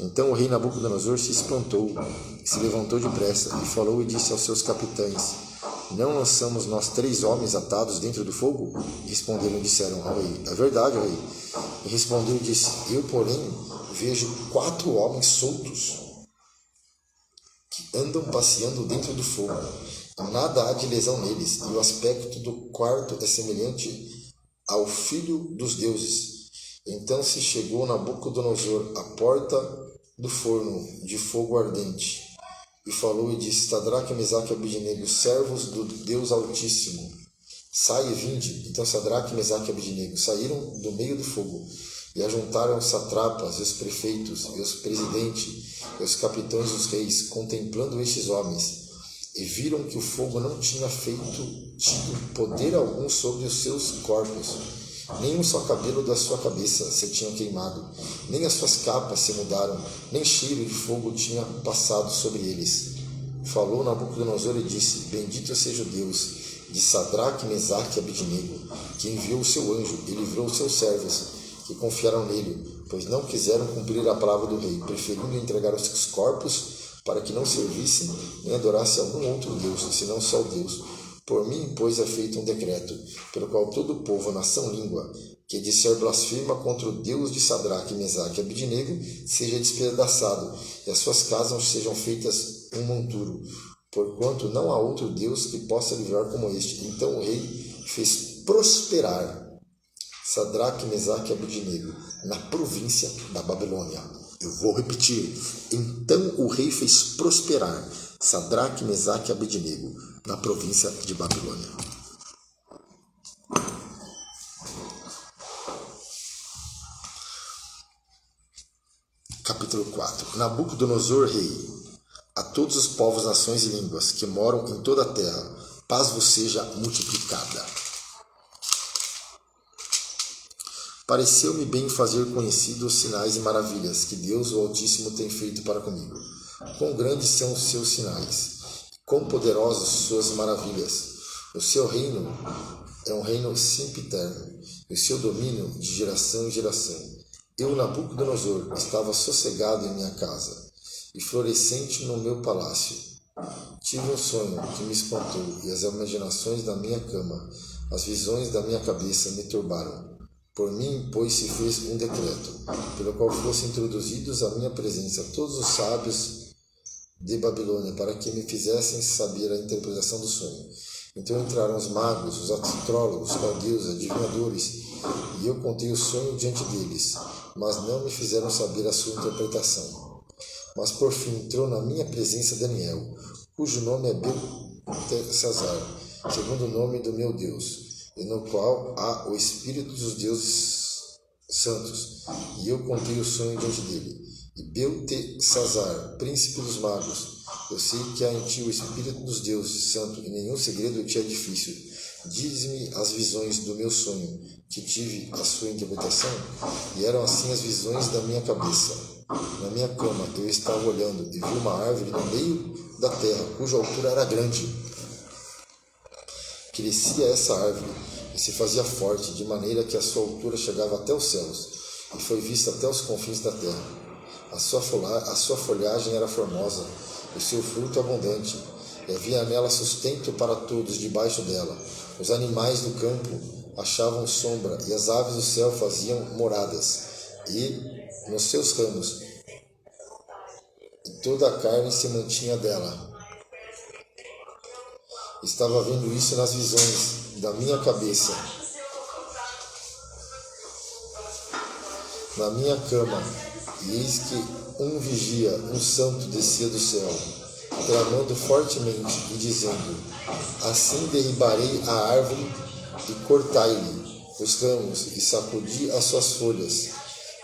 Então o rei Nabucodonosor se espantou, se levantou depressa e falou e disse aos seus capitães: não lançamos nós 3 homens atados dentro do fogo? E responderam e disseram ao rei: é verdade, ó rei. E respondeu e disse: eu, porém, vejo 4 homens soltos que andam passeando dentro do fogo. Nada há de lesão neles, e o aspecto do quarto é semelhante ao filho dos deuses. Então se chegou Nabucodonosor à porta do forno de fogo ardente, e falou e disse: Sadraque, Mesaque e Abednego, servos do Deus Altíssimo, sai e vinde. Então Sadraque, Mesaque e Abednego saíram do meio do fogo, e ajuntaram os satrapas, e os prefeitos, e os presidentes, e os capitães dos reis, contemplando estes homens, e viram que o fogo não tinha tido poder algum sobre os seus corpos, nem um só cabelo da sua cabeça se tinha queimado, nem as suas capas se mudaram, nem cheiro de fogo tinha passado sobre eles. Falou Nabucodonosor e disse: bendito seja o Deus de Sadraque, Mesaque e Abednego, que enviou o seu anjo e livrou os seus servos, que confiaram nele, pois não quiseram cumprir a palavra do rei, preferindo entregar os seus corpos para que não servissem nem adorassem algum outro Deus, senão só o Deus. Por mim, pois, é feito um decreto, pelo qual todo o povo, nação, língua, que disser blasfema contra o Deus de Sadraque, Mesaque e Abednego, seja despedaçado, e as suas casas sejam feitas um monturo, porquanto não há outro Deus que possa livrar como este. Então o rei fez prosperar Sadraque, Mesaque e Abednego na província da Babilônia. Eu vou repetir. Então o rei fez prosperar Sadraque, Mesaque e Abednego na província de Babilônia. Capítulo 4. Nabucodonosor, rei, a todos os povos, nações e línguas que moram em toda a terra, paz vos seja multiplicada. Pareceu-me bem fazer conhecidos os sinais e maravilhas que Deus, o Altíssimo, tem feito para comigo. Quão grandes são os seus sinais, quão poderosas suas maravilhas. O seu reino é um reino sempiterno, e o seu domínio de geração em geração. Eu, Nabucodonosor, estava sossegado em minha casa, e florescente no meu palácio. Tive um sonho que me espantou, e as imaginações da minha cama, as visões da minha cabeça me turbaram. Por mim, pois, se fez um decreto, pelo qual fossem introduzidos à minha presença todos os sábios de Babilônia, para que me fizessem saber a interpretação do sonho. Então entraram os magos, os astrólogos, os caldeus, adivinhadores, e eu contei o sonho diante deles, mas não me fizeram saber a sua interpretação. Mas por fim entrou na minha presença Daniel, cujo nome é Beltesazar, segundo o nome do meu Deus, e no qual há o Espírito dos deuses santos. E eu contei o sonho diante dele. E Beltesazar, príncipe dos magos, Eu sei que há em ti o Espírito dos deuses, santo, e nenhum segredo te é difícil. Diz-me as visões do meu sonho, que tive a sua interpretação, e eram assim as visões da minha cabeça. Na minha cama eu estava olhando e vi uma árvore no meio da terra, cuja altura era grande. Crescia essa árvore e se fazia forte, de maneira que a sua altura chegava até os céus, e foi vista até os confins da terra. A sua folhagem era formosa, o seu fruto abundante, e havia nela sustento para todos debaixo dela. Os animais do campo achavam sombra, e as aves do céu faziam moradas, e nos seus ramos, e toda a carne se mantinha dela. Estava vendo isso nas visões da minha cabeça. Na minha cama, e eis que um vigia, um santo, descia do céu, clamando fortemente e dizendo: assim derribarei a árvore e cortai-lhe os ramos e sacudi as suas folhas,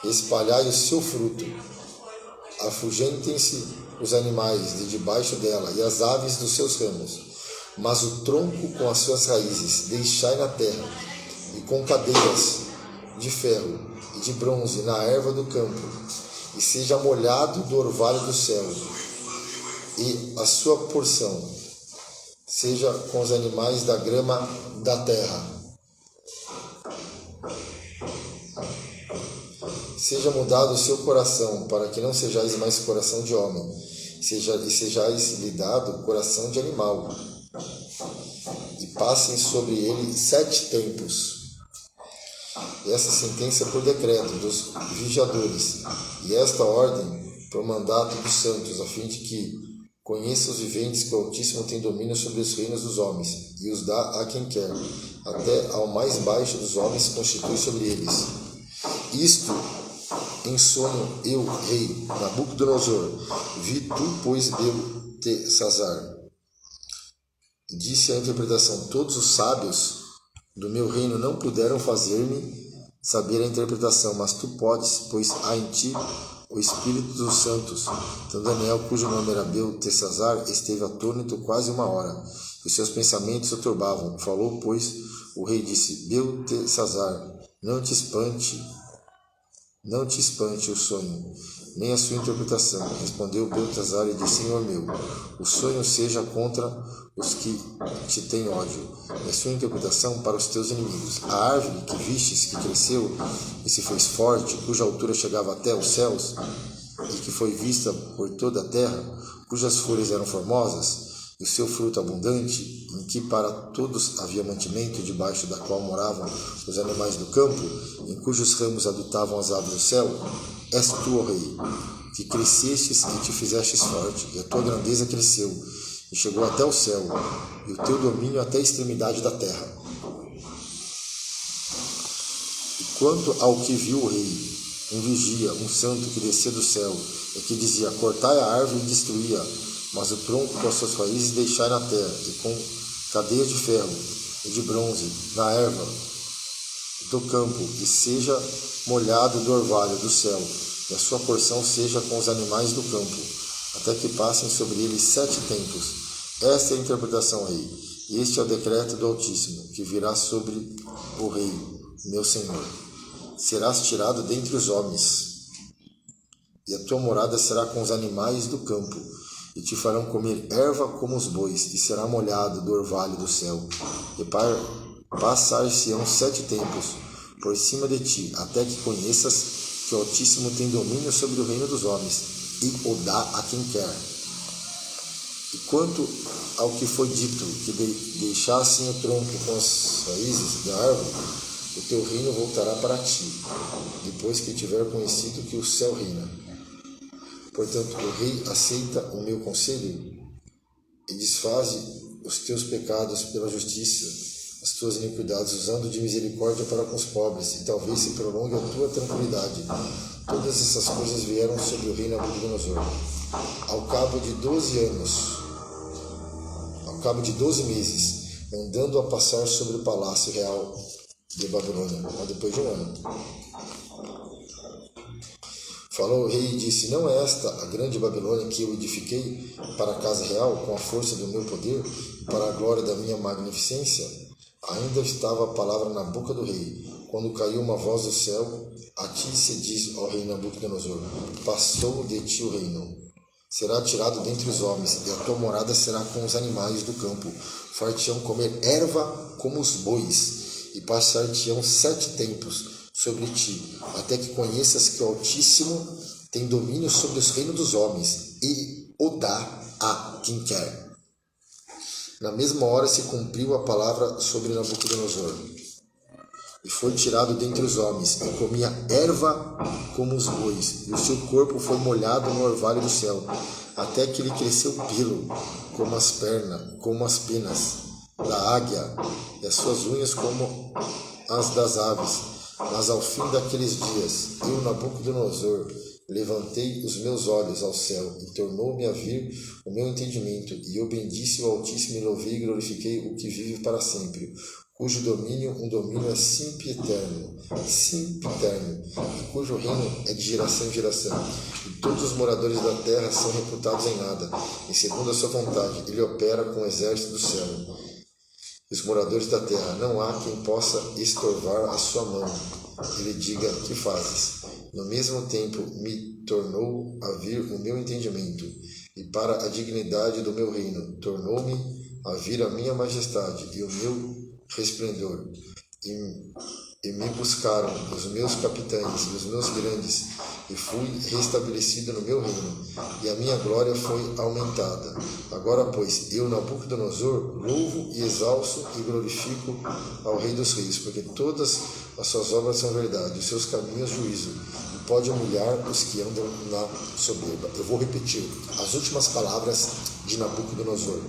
espalhai o seu fruto. Afugentem-se os animais de debaixo dela e as aves dos seus ramos. Mas o tronco com as suas raízes deixai na terra, e com cadeias de ferro e de bronze na erva do campo, e seja molhado do orvalho do céu, e a sua porção seja com os animais da grama da terra. Seja mudado o seu coração, para que não sejais mais coração de homem, e sejais lhe dado coração de animal. E passem sobre ele 7 tempos. E essa sentença por decreto dos vigiadores, e esta ordem por mandato dos santos, a fim de que conheça os viventes que o Altíssimo tem domínio sobre os reinos dos homens, e os dá a quem quer, até ao mais baixo dos homens constitui sobre eles. Isto em sonho eu, rei Nabucodonosor, vi tu, pois, Beltesazar. Disse a interpretação: todos os sábios do meu reino não puderam fazer-me saber a interpretação, mas tu podes, pois há em ti o Espírito dos santos. Então Daniel, cujo nome era Beltesazar, esteve atônito quase 1 hora, e seus pensamentos o turbavam. Falou, pois, o rei disse: Beltesazar, não te espante o sonho, nem a sua interpretação. Respondeu Beltesazar e disse: Senhor meu, o sonho seja contra os que te têm ódio, e a sua interpretação para os teus inimigos. A árvore que vistes, que cresceu e se fez forte, cuja altura chegava até os céus, e que foi vista por toda a terra, cujas folhas eram formosas, e o seu fruto abundante, em que para todos havia mantimento, debaixo da qual moravam os animais do campo, em cujos ramos habitavam as aves do céu, és tu, ó rei, que crescestes e te fizestes forte, e a tua grandeza cresceu, e chegou até o céu, e o teu domínio até a extremidade da terra. E quanto ao que viu o rei, um vigia, um santo que descia do céu, e que dizia: cortai a árvore e destruí-a, mas o tronco com as suas raízes deixai na terra, e com cadeias de ferro e de bronze na erva do campo, e seja molhado do orvalho do céu, e a sua porção seja com os animais do campo, até que passem sobre ele 7 tempos. Esta é a interpretação, rei, e este é o decreto do Altíssimo, que virá sobre o rei, meu senhor. Serás tirado dentre os homens, e a tua morada será com os animais do campo, e te farão comer erva como os bois, e será molhado do orvalho do céu. E passar-se-ão 7 tempos por cima de ti, até que conheças que o Altíssimo tem domínio sobre o reino dos homens, e o dá a quem quer. E quanto ao que foi dito, que deixassem o tronco com as raízes da árvore, o teu reino voltará para ti, depois que tiver conhecido que o céu reina. Portanto, o rei aceita o meu conselho e desfaze os teus pecados pela justiça, as tuas iniquidades, usando de misericórdia para com os pobres, e talvez se prolongue a tua tranquilidade. Todas essas coisas vieram sobre o rei Nabucodonosor. Ao cabo de 12 meses, andando a passar sobre o palácio real de Babilônia, depois de 1 ano. Falou o rei e disse: não é esta a grande Babilônia que eu edifiquei para a casa real, com a força do meu poder, para a glória da minha magnificência? Ainda estava a palavra na boca do rei, quando caiu uma voz do céu: a ti se diz, ó rei Nabucodonosor, passou de ti o reino. Será tirado dentre os homens, e a tua morada será com os animais do campo. Far-te-ão comer erva como os bois, e passar-te-ão 7 tempos sobre ti, até que conheças que o Altíssimo tem domínio sobre os reinos dos homens, e o dá a quem quer. Na mesma hora se cumpriu a palavra sobre Nabucodonosor, e foi tirado dentre os homens, e comia erva como os bois, e o seu corpo foi molhado no orvalho do céu, até que lhe cresceu pelo, como as pernas, como as penas da águia, e as suas unhas como as das aves. Mas ao fim daqueles dias, eu, Nabucodonosor, levantei os meus olhos ao céu, e tornou-me a vir o meu entendimento, e eu bendice o Altíssimo, e louvei e glorifiquei o que vive para sempre, cujo domínio, um domínio é sempre eterno, e cujo reino é de geração em geração, e todos os moradores da terra são reputados em nada, e segundo a sua vontade, ele opera com o exército do céu. Os moradores da terra, não há quem possa estorvar a sua mão. Ele diga: que fazes? No mesmo tempo me tornou a vir o meu entendimento, e para a dignidade do meu reino tornou-me a vir a minha majestade e o meu resplendor. E me buscaram os meus capitães e os meus grandes, e fui restabelecido no meu reino, e a minha glória foi aumentada. Agora, pois, eu, Nabucodonosor, louvo e exalço e glorifico ao Rei dos Reis, porque todas as suas obras são verdade, os seus caminhos juízo, e pode humilhar os que andam na soberba. Eu vou repetir as últimas palavras de Nabucodonosor.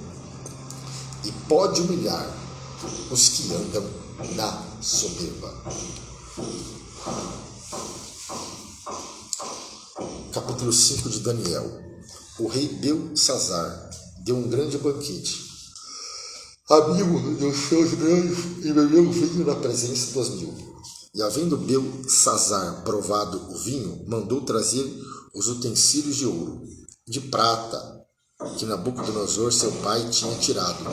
E pode humilhar os que andam na soberba. Capítulo 5 de Daniel. O rei Belsazar deu um grande banquete. Amigo dos seus grandes, e bebeu vinho na presença dos 1000. E havendo Belsazar provado o vinho, mandou trazer os utensílios de ouro, de prata, que Nabucodonosor, seu pai, tinha tirado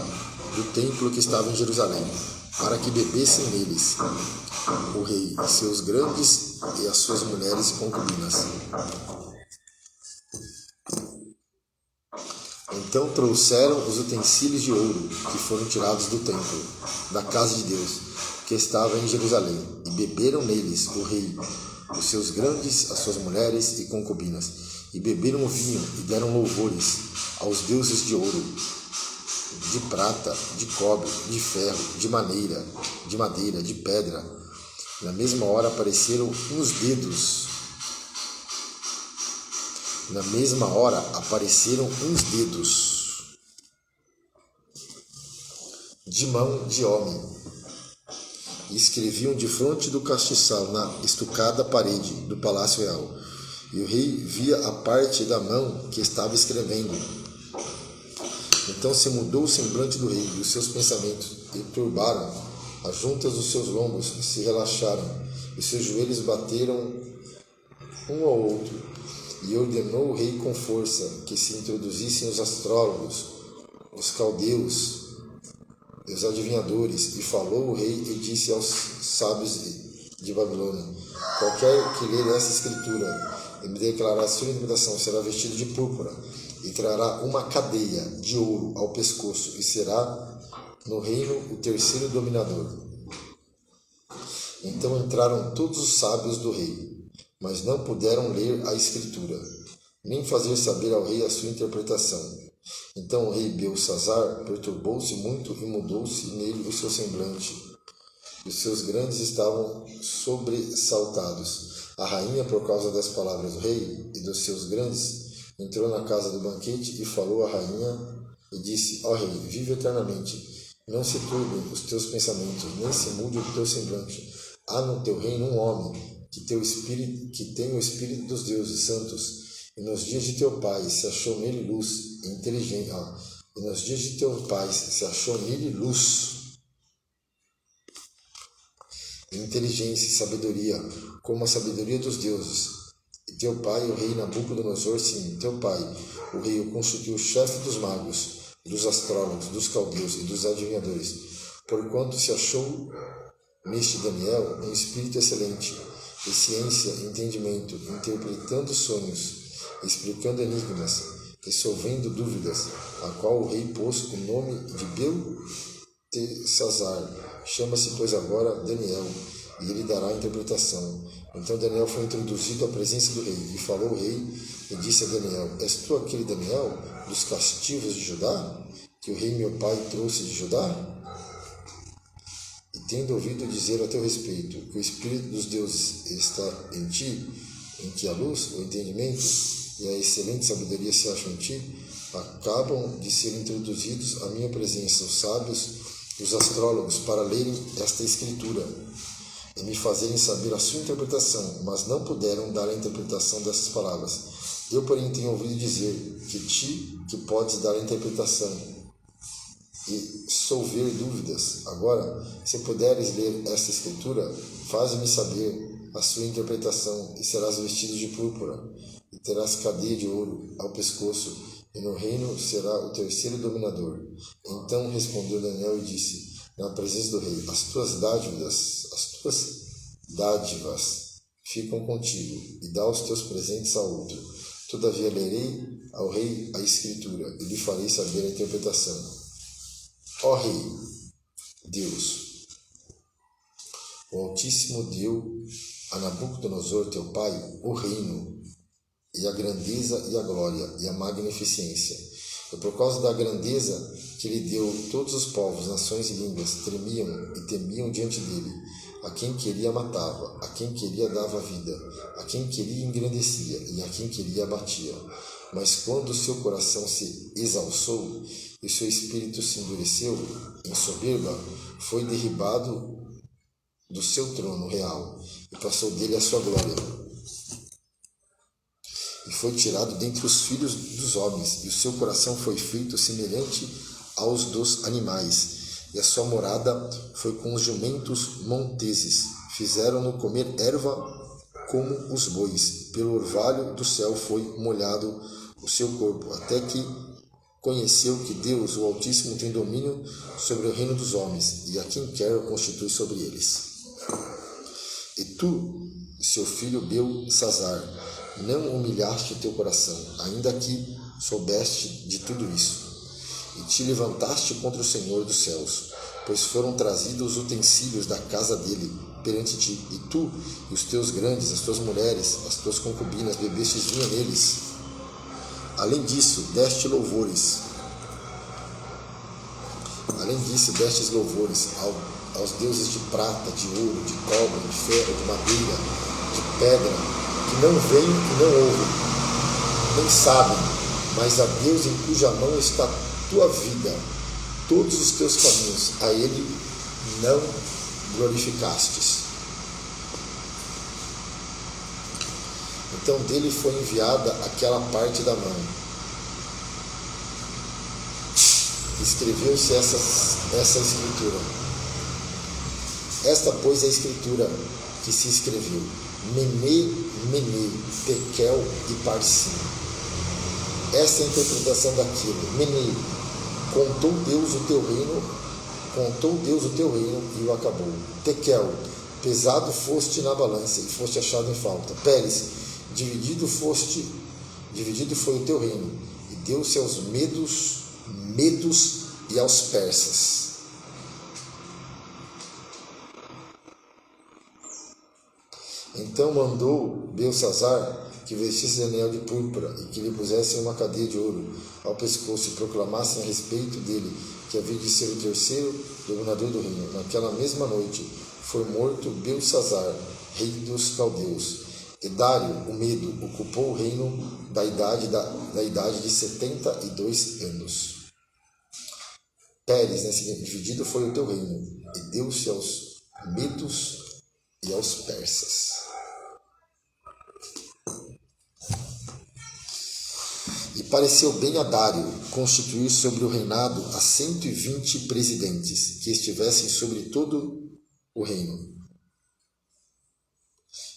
do templo que estava em Jerusalém, para que bebessem neles o rei, seus grandes e as suas mulheres e concubinas. Então trouxeram os utensílios de ouro que foram tirados do templo, da casa de Deus, que estava em Jerusalém, e beberam neles o rei, os seus grandes, as suas mulheres e concubinas, e beberam o vinho e deram louvores aos deuses de ouro, de prata, de cobre, de ferro, de madeira, de pedra. Na mesma hora apareceram uns dedos. De mão de homem, e escreviam defronte do castiçal na estucada parede do palácio real. E o rei via a parte da mão que estava escrevendo. Então se mudou o semblante do rei, e os seus pensamentos e turbaram. As juntas dos seus lombos se relaxaram, e seus joelhos bateram um ao outro. E ordenou o rei com força que se introduzissem os astrólogos, os caldeus, os adivinhadores. E falou o rei e disse aos sábios de Babilônia: qualquer que ler essa escritura e me declarar a sua interpretação será vestido de púrpura, e trará uma cadeia de ouro ao pescoço, e será no reino o terceiro dominador. Então entraram todos os sábios do rei, mas não puderam ler a escritura, nem fazer saber ao rei a sua interpretação. Então o rei Belsazar perturbou-se muito e mudou-se nele o seu semblante. Os seus grandes estavam sobressaltados. A rainha, por causa das palavras do rei e dos seus grandes, entrou na casa do banquete e falou à rainha e disse: ó rei, vive eternamente. Não se turbem os teus pensamentos, nem se mude o teu semblante. Há no teu reino um homem que tem o espírito dos deuses santos, e nos dias de teu pai se achou nele luz e inteligência. E nos dias de teu pai se achou nele luz, inteligência e sabedoria, como a sabedoria dos deuses. E teu pai, o rei Nabucodonosor, sim, teu pai, o rei, o constituiu chefe dos magos, dos astrólogos, dos caldeus e dos adivinhadores, porquanto se achou neste Daniel um espírito excelente, de ciência e entendimento, interpretando sonhos, explicando enigmas, resolvendo dúvidas, a qual o rei pôs o nome de Beltesazar. Chama-se, pois, agora Daniel, e ele dará a interpretação. Então Daniel foi introduzido à presença do rei, e falou o rei, e disse a Daniel: És tu aquele Daniel dos castigos de Judá, que o rei meu pai trouxe de Judá? E tendo ouvido dizer a teu respeito que o Espírito dos deuses está em ti, em que a luz, o entendimento e a excelente sabedoria se acham em ti, acabam de ser introduzidos à minha presença os sábios e os astrólogos para lerem esta escritura e me fazerem saber a sua interpretação, mas não puderam dar a interpretação dessas palavras. Eu, porém, tenho ouvido dizer que podes dar a interpretação e solver dúvidas. Agora, se puderes ler esta escritura, faze-me saber a sua interpretação, e serás vestido de púrpura, e terás cadeia de ouro ao pescoço, e no reino será o terceiro dominador. Então respondeu Daniel e disse, na presença do rei: as tuas dádivas ficam contigo, e dá os teus presentes a outro. Todavia lerei ao rei a escritura, e lhe farei saber a interpretação. Ó Rei, Deus, o Altíssimo deu a Nabucodonosor, teu pai, o reino, e a grandeza e a glória e a magnificência. E por causa da grandeza que lhe deu, todos os povos, nações e línguas tremiam e temiam diante dele. A quem queria matava, a quem queria dava vida, a quem queria engrandecia e a quem queria abatia. Mas quando o seu coração se exalçou e seu espírito se endureceu em soberba, foi derribado do seu trono real e passou dele a sua glória. E foi tirado dentre os filhos dos homens, e o seu coração foi feito semelhante aos dos animais, e a sua morada foi com os jumentos monteses. Fizeram-no comer erva como os bois. Pelo orvalho do céu foi molhado o seu corpo, até que conheceu que Deus, o Altíssimo, tem domínio sobre o reino dos homens, e a quem quer o constitui sobre eles. E tu, seu filho Beltesazar, não humilhaste o teu coração, ainda que soubeste de tudo isso, e te levantaste contra o Senhor dos céus, pois foram trazidos os utensílios da casa dele perante ti, e tu e os teus grandes, as tuas mulheres, as tuas concubinas, bebestes vinho neles. Além disso, destes louvores aos deuses de prata, de ouro, de cobre, de ferro, de madeira, de pedra, que não veem e não ouvem, nem sabem, mas a Deus em cuja mão está tua vida, todos os teus caminhos, a Ele não glorificastes. Então dele foi enviada aquela parte da mão. Escreveu-se essa escritura. Esta, pois, é a escritura que se escreveu: Mene, Mene, Tekel e Parsim. Essa é a interpretação daquilo. Mene, contou Deus o teu reino e o acabou. Tekel, pesado foste na balança e foste achado em falta. Pérez, dividido foi o teu reino, e deu-se aos medos e aos persas. Então mandou Beltesazar que vestisse Daniel de púrpura e que lhe pusessem uma cadeia de ouro ao pescoço e proclamassem a respeito dele que havia de ser o terceiro dominador do reino. Naquela mesma noite foi morto Beltesazar, rei dos caldeus. E Dário, o Medo, ocupou o reino da idade de 72 anos. Pérez, dividido foi o teu reino, e deu-se aos medos e aos persas. E pareceu bem a Dário constituir sobre o reinado a 120 presidentes, que estivessem sobre todo o reino.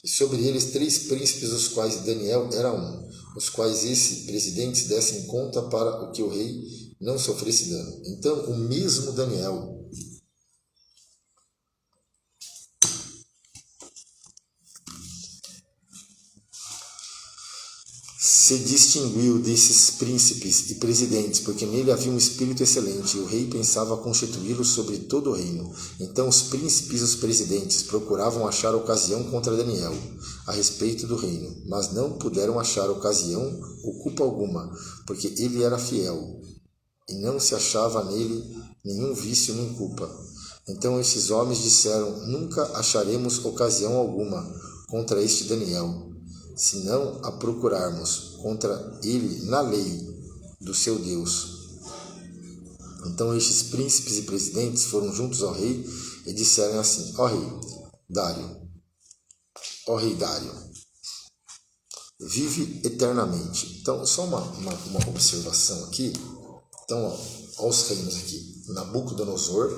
E sobre eles 3 príncipes, os quais Daniel era um, os quais esses presidentes dessem conta para o que o rei não sofresse dano. Então, o mesmo Daniel se distinguiu desses príncipes e presidentes, porque nele havia um espírito excelente, e o rei pensava constituí-lo sobre todo o reino. Então os príncipes e os presidentes procuravam achar ocasião contra Daniel, a respeito do reino, mas não puderam achar ocasião ou culpa alguma, porque ele era fiel, e não se achava nele nenhum vício nem culpa. Então esses homens disseram: nunca acharemos ocasião alguma contra este Daniel, se não a procurarmos contra ele na lei do seu Deus. Então estes príncipes e presidentes foram juntos ao rei e disseram assim: ó rei Dário, vive eternamente. Então, só uma observação aqui. Então, ó os reinos aqui. Nabucodonosor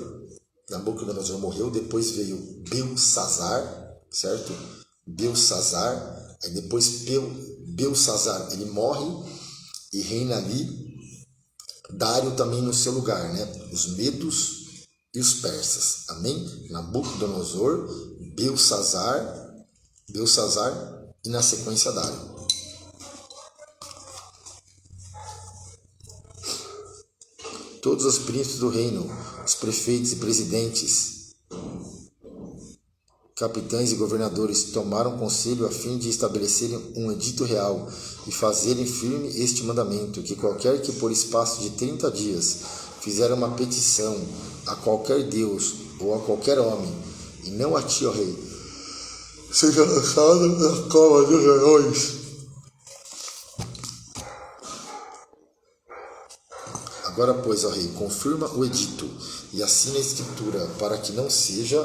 morreu, depois veio Belsazar, certo? Belsazar. Aí depois Belsazar ele morre e reina ali Dário também no seu lugar, né? Os medos e os persas. Amém? Nabucodonosor, Belsazar e na sequência Dário. Todos os príncipes do reino, os prefeitos e presidentes, capitães e governadores tomaram conselho a fim de estabelecerem um edito real e fazerem firme este mandamento, que qualquer que por espaço de 30 dias fizer uma petição a qualquer Deus ou a qualquer homem, e não a ti, ó rei, seja lançado na cova dos leões. Agora, pois, ó rei, confirma o edito e assina a escritura para que não seja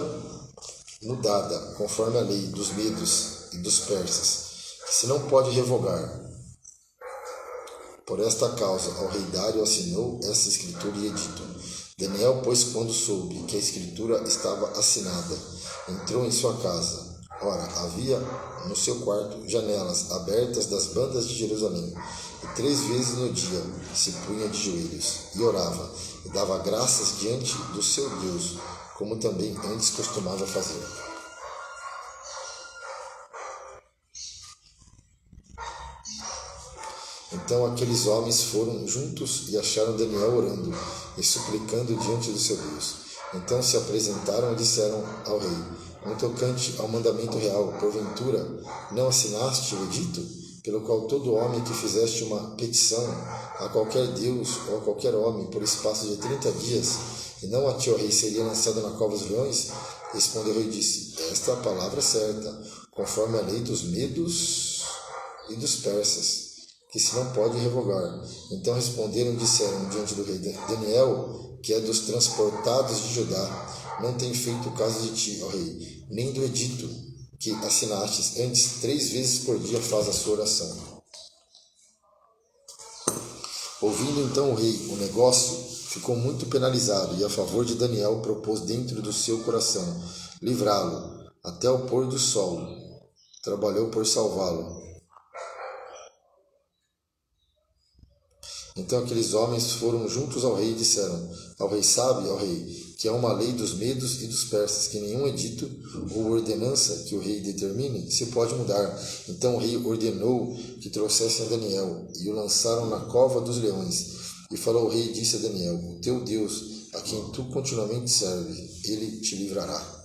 mudada, conforme a lei dos medos e dos persas, que se não pode revogar. Por esta causa, ao rei Dário assinou essa escritura e edito. Daniel, pois, quando soube que a escritura estava assinada, entrou em sua casa. Ora, havia no seu quarto janelas abertas das bandas de Jerusalém, e 3 vezes no dia se punha de joelhos, e orava, e dava graças diante do seu Deus, como também antes costumava fazer. Então aqueles homens foram juntos e acharam Daniel orando e suplicando diante do seu Deus. Então se apresentaram e disseram ao rei: no tocante ao mandamento real, porventura não assinaste o edito, pelo qual todo homem que fizeste uma petição a qualquer Deus ou a qualquer homem por espaço de 30 dias, e não a ti, ó rei, seria lançado na cova dos leões? Respondeu o rei e disse: esta é a palavra certa, conforme a lei dos medos e dos persas, que se não pode revogar. Então responderam e disseram diante do rei: Daniel, que é dos transportados de Judá, não tem feito caso de ti, ó rei, nem do edito que assinastes, antes 3 vezes por dia faz a sua oração. Ouvindo então o rei o negócio, ficou muito penalizado, e a favor de Daniel propôs dentro do seu coração livrá-lo até o pôr do sol. Trabalhou por salvá-lo. Então aqueles homens foram juntos ao rei e disseram ao rei: sabe, ó rei, que é uma lei dos medos e dos persas, que nenhum edito ou ordenança que o rei determine se pode mudar. Então o rei ordenou que trouxessem a Daniel e o lançaram na cova dos leões. E falou o rei e disse a Daniel: o teu Deus, a quem tu continuamente serves, ele te livrará.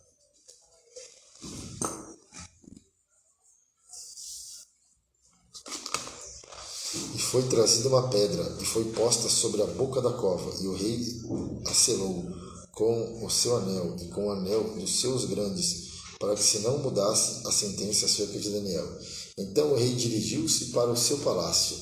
E foi trazida uma pedra, e foi posta sobre a boca da cova, e o rei a selou com o seu anel, e com o anel dos seus grandes, para que se não mudasse a sentença acerca de Daniel. Então o rei dirigiu-se para o seu palácio,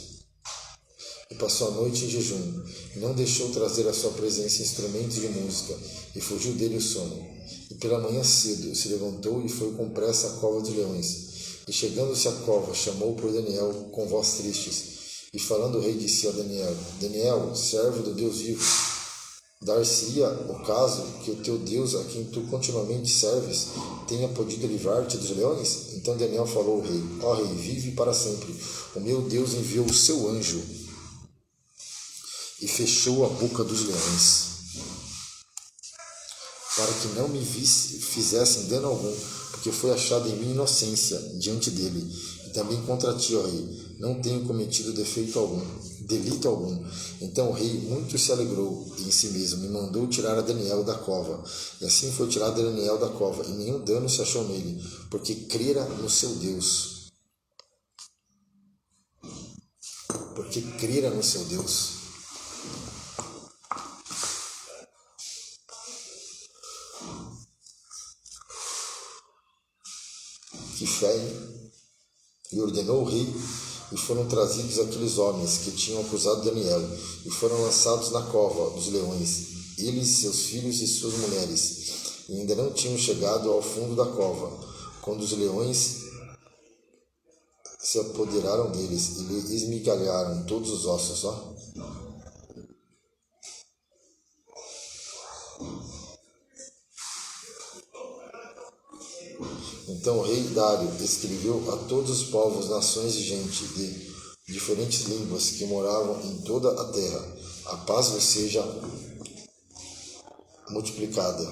e passou a noite em jejum, e não deixou trazer à sua presença instrumentos de música, e fugiu dele o sono. E pela manhã cedo se levantou e foi com pressa à cova dos leões. E chegando-se à cova, chamou por Daniel com voz tristes. E falando o rei disse a Daniel: Daniel, servo do Deus vivo, Dar-se-ia o caso que o teu Deus, a quem tu continuamente serves, tenha podido livrar-te dos leões? Então Daniel falou ao rei: Ó rei, vive para sempre. O meu Deus enviou o seu anjo e fechou a boca dos leões, para que não me fizessem dano algum, porque foi achada em mim inocência diante dele. E também contra ti, ó rei, não tenho cometido delito algum. Então o rei muito se alegrou em si mesmo e mandou tirar a Daniel da cova. E assim foi tirado Daniel da cova, e nenhum dano se achou nele, porque crera no seu Deus. Porque crera no seu Deus. Que fé, hein? E ordenou o rei, e foram trazidos aqueles homens que tinham acusado Daniel, e foram lançados na cova dos leões, eles, seus filhos e suas mulheres, e ainda não tinham chegado ao fundo da cova, quando os leões se apoderaram deles, e lhe esmigalharam todos os ossos. Então o rei Dário escreveu a todos os povos, nações e gente de diferentes línguas que moravam em toda a terra: a paz vos seja multiplicada.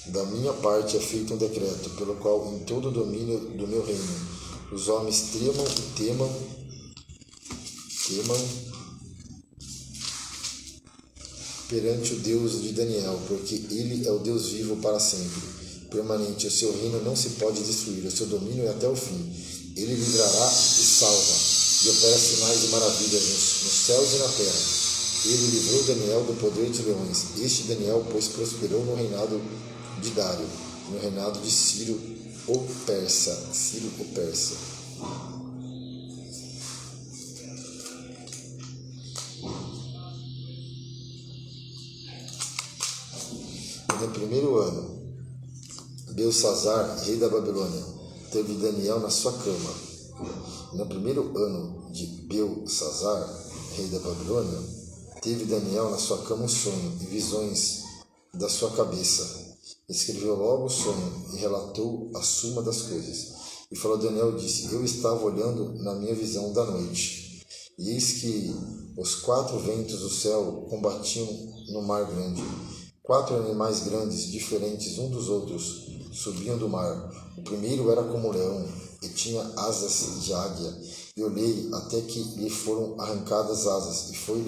Da minha parte é feito um decreto, pelo qual em todo o domínio do meu reino os homens temam perante o Deus de Daniel, porque ele é o Deus vivo para sempre, permanente. O seu reino não se pode destruir, o seu domínio é até o fim. Ele livrará e salva, e opera sinais e maravilhas nos céus e na terra. Ele livrou Daniel do poder dos leões. Este Daniel, pois, prosperou no reinado de Dário, no reinado de Ciro o Persa. No primeiro ano, Belsazar, rei da Babilônia, teve Daniel na sua cama. No primeiro ano de Belsazar, rei da Babilônia, teve Daniel na sua cama um sonho e visões da sua cabeça. Escreveu logo o sonho e relatou a suma das coisas. E falou Daniel, disse: Eu estava olhando na minha visão da noite, e eis que os 4 ventos do céu combatiam no mar grande. 4 animais grandes, diferentes um dos outros, subiam do mar. O primeiro era como um leão, e tinha asas de águia. E olhei até que lhe foram arrancadas asas, e foi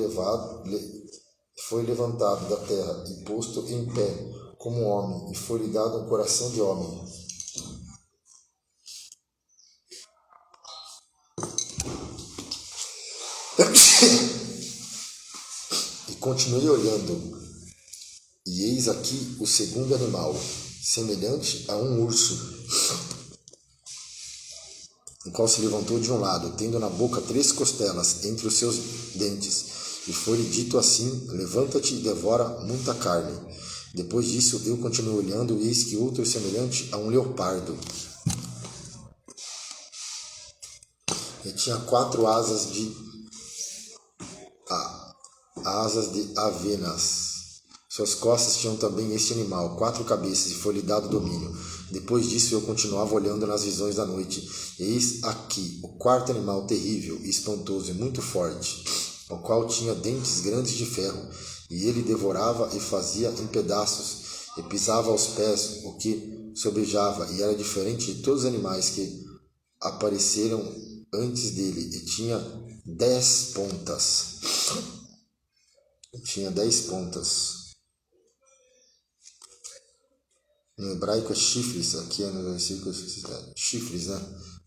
levantado da terra, e posto em pé como um homem, e foi-lhe dado um coração de homem. E continuei olhando, e eis aqui o segundo animal, semelhante a um urso, o qual se levantou de um lado, tendo na boca 3 costelas entre os seus dentes, e foi-lhe dito assim: levanta-te e devora muita carne. Depois disso eu continuei olhando, e eis que outro semelhante a um leopardo, e tinha 4 asas de avenas. Suas costas tinham também este animal, 4 cabeças, e foi-lhe dado domínio. Depois disso eu continuava olhando nas visões da noite. Eis aqui o 4º animal, terrível e espantoso e muito forte, o qual tinha dentes grandes de ferro, e ele devorava e fazia em pedaços, e pisava aos pés o que sobejava, e era diferente de todos os animais que apareceram antes dele, e tinha 10 pontas. No hebraico é chifres, aqui é no versículo chifres, né?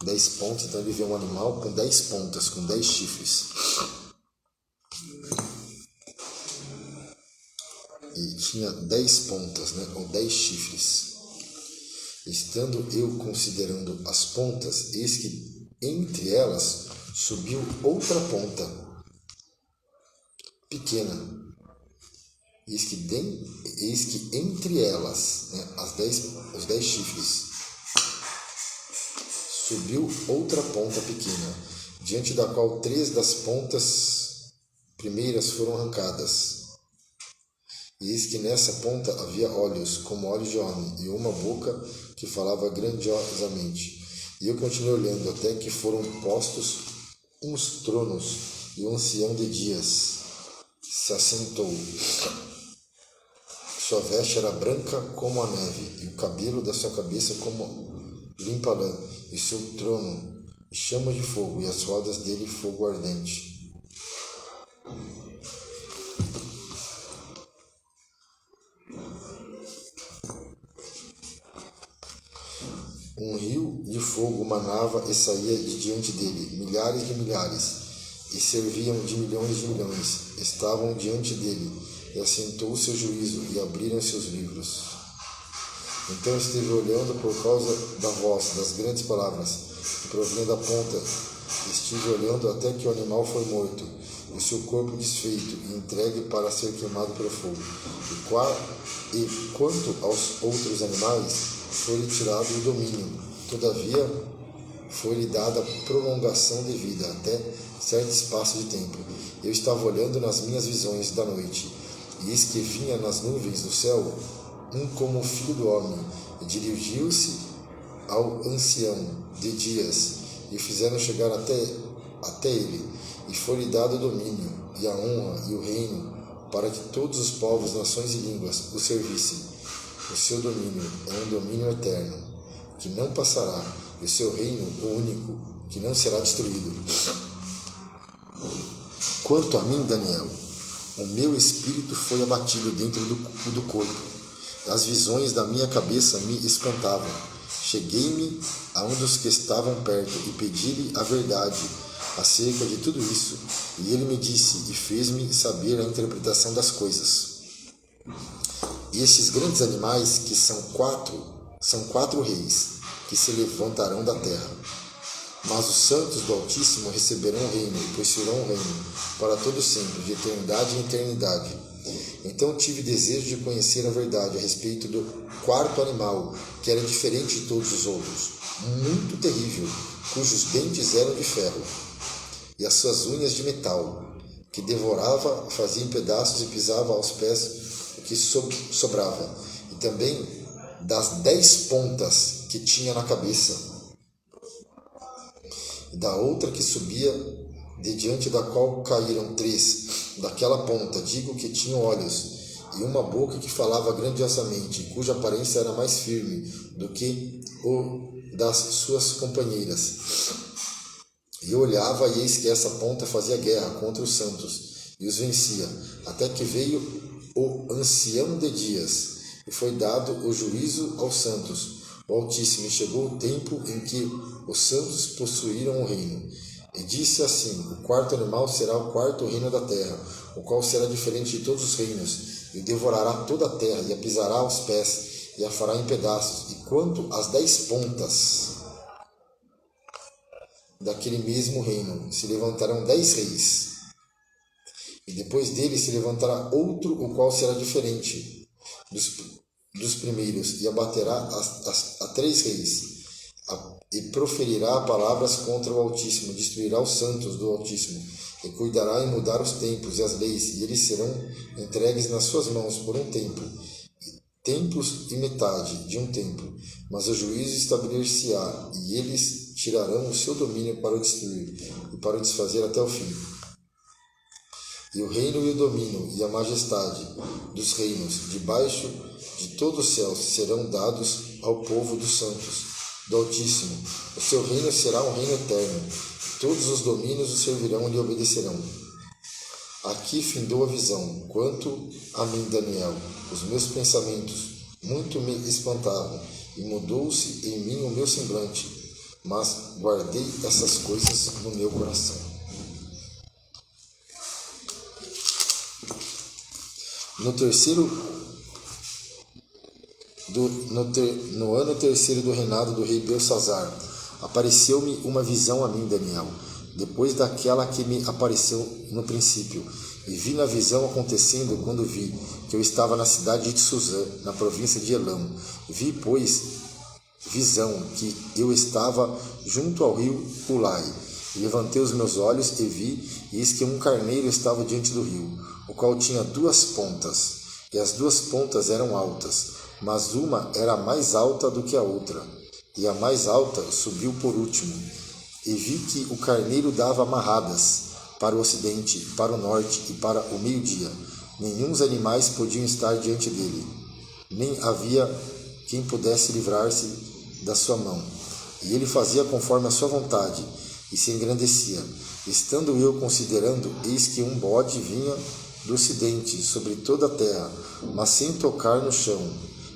10 pontas, então ele vê um animal com 10 pontas, com 10 chifres. E tinha 10 pontas, né? Ou 10 chifres. Estando eu considerando as pontas, eis que entre elas subiu outra ponta, pequena. Eis que entre elas, né, os 10 chifres, subiu outra ponta pequena, diante da qual 3 das pontas primeiras foram arrancadas. E eis que nessa ponta havia olhos, como olhos de homem, e uma boca que falava grandiosamente. E eu continuei olhando, até que foram postos uns tronos, e o ancião de dias se assentou. Sua veste era branca como a neve, e o cabelo da sua cabeça como limpa lã, e seu trono chama de fogo, e as rodas dele fogo ardente. Um rio de fogo manava e saía de diante dele, milhares de milhares, e serviam de milhões, estavam diante dele, e assentou o seu juízo, e abriram seus livros. Então esteve olhando por causa da voz, das grandes palavras, que provinham da ponta. Estive olhando até que o animal foi morto, e o seu corpo desfeito, e entregue para ser queimado pelo fogo. E quanto aos outros animais, foi-lhe tirado o domínio, todavia foi-lhe dada prolongação de vida até certo espaço de tempo. Eu estava olhando nas minhas visões da noite, e eis que vinha nas nuvens do céu um como o filho do homem, e dirigiu-se ao ancião de dias, e o fizeram chegar até ele, e foi-lhe dado o domínio, e a honra, e o reino, para que todos os povos, nações e línguas o servissem. O seu domínio é um domínio eterno, que não passará, e o seu reino, o único, que não será destruído. Quanto a mim, Daniel, o meu espírito foi abatido dentro do corpo. As visões da minha cabeça me espantavam. Cheguei-me a um dos que estavam perto e pedi-lhe a verdade acerca de tudo isso. E ele me disse e fez-me saber a interpretação das coisas. E estes grandes animais, que são quatro reis, que se levantarão da terra. Mas os santos do Altíssimo receberão o reino, e possuirão o reino, para todo sempre, de eternidade em eternidade. Então tive desejo de conhecer a verdade a respeito do quarto animal, que era diferente de todos os outros, muito terrível, cujos dentes eram de ferro, e as suas unhas de metal, que devorava, fazia em pedaços e pisava aos pés o que sobrava, e também das 10 pontas que tinha na cabeça, e da outra que subia, de diante da qual caíram 3, daquela ponta, digo que tinham olhos, e uma boca que falava grandiosamente, cuja aparência era mais firme do que o das suas companheiras. E eu olhava, e eis que essa ponta fazia guerra contra os santos, e os vencia, até que veio o ancião de dias, e foi dado o juízo aos santos, o Altíssimo, e chegou o tempo em que os santos possuíram o reino. E disse assim: o quarto animal será o quarto reino da terra, o qual será diferente de todos os reinos, e devorará toda a terra, e a pisará aos pés, e a fará em pedaços. E quanto às 10 pontas daquele mesmo reino, se levantarão 10 reis, e depois dele se levantará outro, o qual será diferente dos primeiros, e abaterá a 3 reis, e proferirá palavras contra o Altíssimo, destruirá os santos do Altíssimo, e cuidará em mudar os tempos e as leis, e eles serão entregues nas suas mãos por um tempo, tempos e metade de um tempo, mas o juízo estabelecer-se-á, e eles tirarão o seu domínio para o destruir e para o desfazer até o fim. E o reino e o domínio e a majestade dos reinos debaixo de todo o céu serão dados ao povo dos santos do Altíssimo. O seu reino será um reino eterno. Todos os domínios o servirão e lhe obedecerão. Aqui findou a visão. Quanto a mim, Daniel, os meus pensamentos muito me espantavam, e mudou-se em mim o meu semblante, mas guardei essas coisas no meu coração. No ano terceiro do reinado do rei Belsazar, apareceu-me uma visão a mim, Daniel, depois daquela que me apareceu no princípio. E vi na visão acontecendo quando vi que eu estava na cidade de Suzã, na província de Elão. Vi, pois, visão que eu estava junto ao rio Ulai. E levantei os meus olhos e vi, e eis que um carneiro estava diante do rio, o qual tinha 2 pontas, e as duas pontas eram altas, mas uma era mais alta do que a outra, e a mais alta subiu por último. E vi que o carneiro dava amarradas para o ocidente, para o norte e para o meio-dia. Nenhum dos animais podiam estar diante dele, nem havia quem pudesse livrar-se da sua mão. E ele fazia conforme a sua vontade, e se engrandecia. Estando eu considerando, eis que um bode vinha do ocidente sobre toda a terra, mas sem tocar no chão.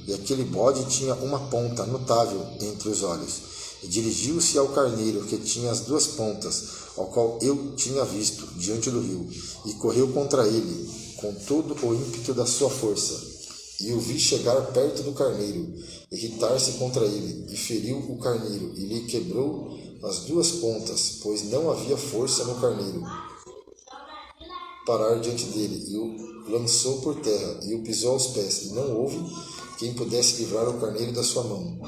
E aquele bode tinha uma ponta notável entre os olhos. E dirigiu-se ao carneiro que tinha as duas pontas, ao qual eu tinha visto diante do rio, e correu contra ele com todo o ímpeto da sua força. E o vi chegar perto do carneiro, irritar-se contra ele, e feriu o carneiro, e lhe quebrou as duas pontas, pois não havia força no carneiro parar diante dele, e o lançou por terra, e o pisou aos pés, e não houve quem pudesse livrar o carneiro da sua mão.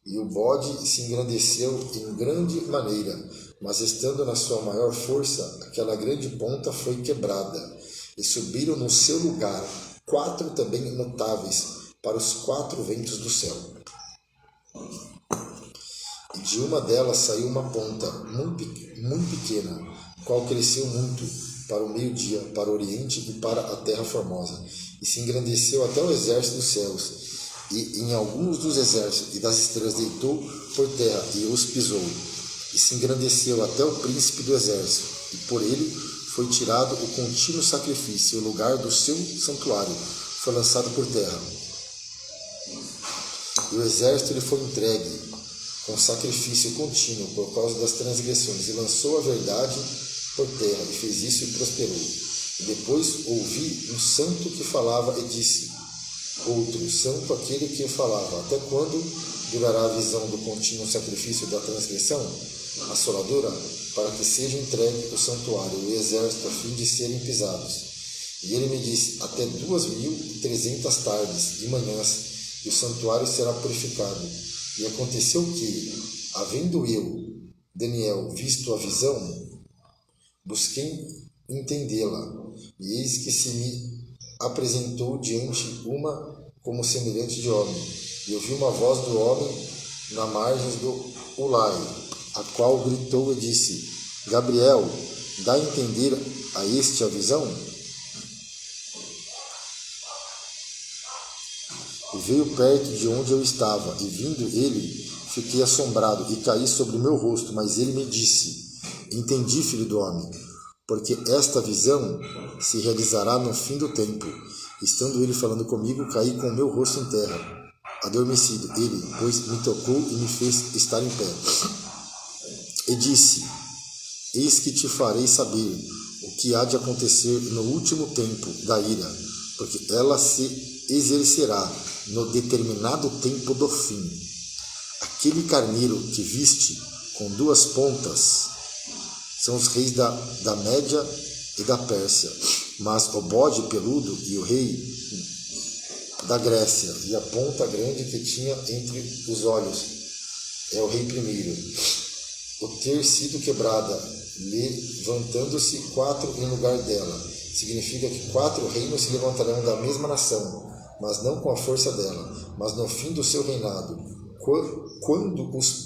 E o bode se engrandeceu em grande maneira, mas estando na sua maior força, aquela grande ponta foi quebrada, e subiram no seu lugar 4 também notáveis para os 4 ventos do céu. E de uma delas saiu uma ponta muito pequena, qual cresceu muito para o meio-dia, para o oriente e para a terra formosa, e se engrandeceu até o exército dos céus, e em alguns dos exércitos e das estrelas deitou por terra e os pisou, e se engrandeceu até o príncipe do exército, e por ele foi tirado o contínuo sacrifício, e o lugar do seu santuário foi lançado por terra. E o exército lhe foi entregue com sacrifício contínuo por causa das transgressões, e lançou a verdade por terra, e fez isso e prosperou. E depois ouvi um santo que falava e disse: outro santo aquele que falava: até quando durará a visão do contínuo sacrifício da transgressão assoladora, para que seja entregue o santuário e o exército a fim de serem pisados? E ele me disse: até 2.300 tardes e manhãs, e o santuário será purificado. E aconteceu que, havendo eu, Daniel, visto a visão, busquei entendê-la, e eis que se me apresentou diante uma como semelhante de homem, e ouvi uma voz do homem na margem do Ulai, a qual gritou e disse: Gabriel, dá a entender a este a visão? E veio perto de onde eu estava, e vindo ele, fiquei assombrado, e caí sobre o meu rosto, mas ele me disse: entendi, filho do homem, porque esta visão se realizará no fim do tempo. Estando ele falando comigo, caí com o meu rosto em terra, adormecido. Ele, pois, me tocou e me fez estar em pé. E disse: eis que te farei saber o que há de acontecer no último tempo da ira, porque ela se exercerá no determinado tempo do fim. Aquele carneiro que viste com 2 pontas são os reis da Média e da Pérsia, mas o bode peludo e o rei da Grécia, e a ponta grande que tinha entre os olhos é o rei primeiro. O ter sido quebrada, levantando-se 4 em lugar dela, significa que 4 reinos se levantarão da mesma nação, mas não com a força dela, mas no fim do seu reinado, quando os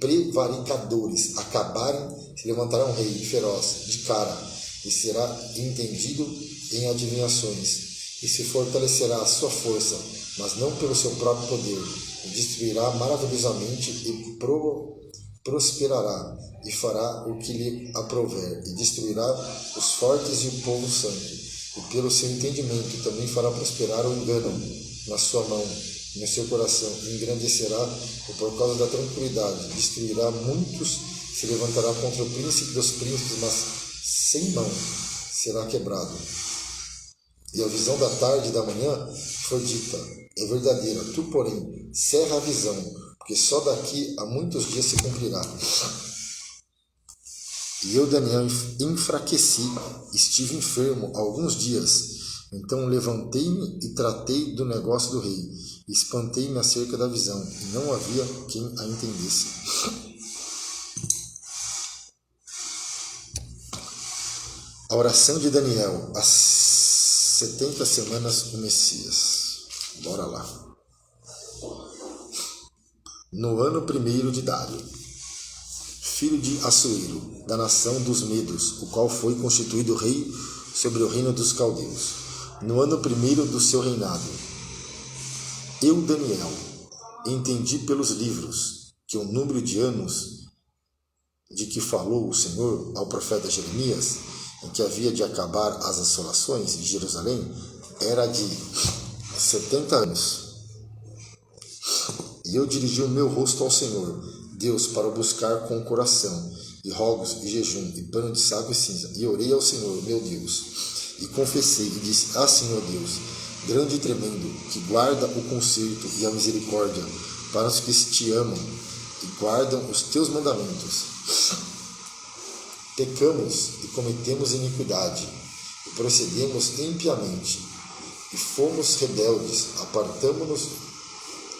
prevaricadores acabarem, se levantará um rei feroz de cara, e será entendido em adivinhações, e se fortalecerá a sua força, mas não pelo seu próprio poder, e destruirá maravilhosamente e prosperará, e fará o que lhe aprouver, e destruirá os fortes e o povo santo, e pelo seu entendimento também fará prosperar o engano na sua mão, no seu coração, e engrandecerá, e por causa da tranquilidade destruirá muitos, se levantará contra o príncipe dos príncipes, mas sem mão será quebrado. E a visão da tarde e da manhã foi dita: é verdadeira, tu, porém, cerra a visão, porque só daqui a muitos dias se cumprirá. E eu, Daniel, enfraqueci, estive enfermo alguns dias. Então levantei-me e tratei do negócio do rei. Espantei-me acerca da visão, e não havia quem a entendesse. A oração de Daniel. A 70 semanas o Messias. Bora lá. No ano 1º de Dário, filho de Assuero, da nação dos Medos, o qual foi constituído rei sobre o reino dos caldeus, no ano 1º do seu reinado, eu, Daniel, entendi pelos livros que o número de anos de que falou o Senhor ao profeta Jeremias, em que havia de acabar as assolações de Jerusalém, era de 70 anos. E eu dirigi o meu rosto ao Senhor, Deus, para o buscar com o coração, e rogos, e jejum, e pano de saco e cinza. E orei ao Senhor, meu Deus, e confessei, e disse: Senhor Deus, grande e tremendo, que guarda o conserto e a misericórdia para os que te amam e guardam os teus mandamentos. Pecamos e cometemos iniquidade, e procedemos impiamente, e fomos rebeldes, apartamo-nos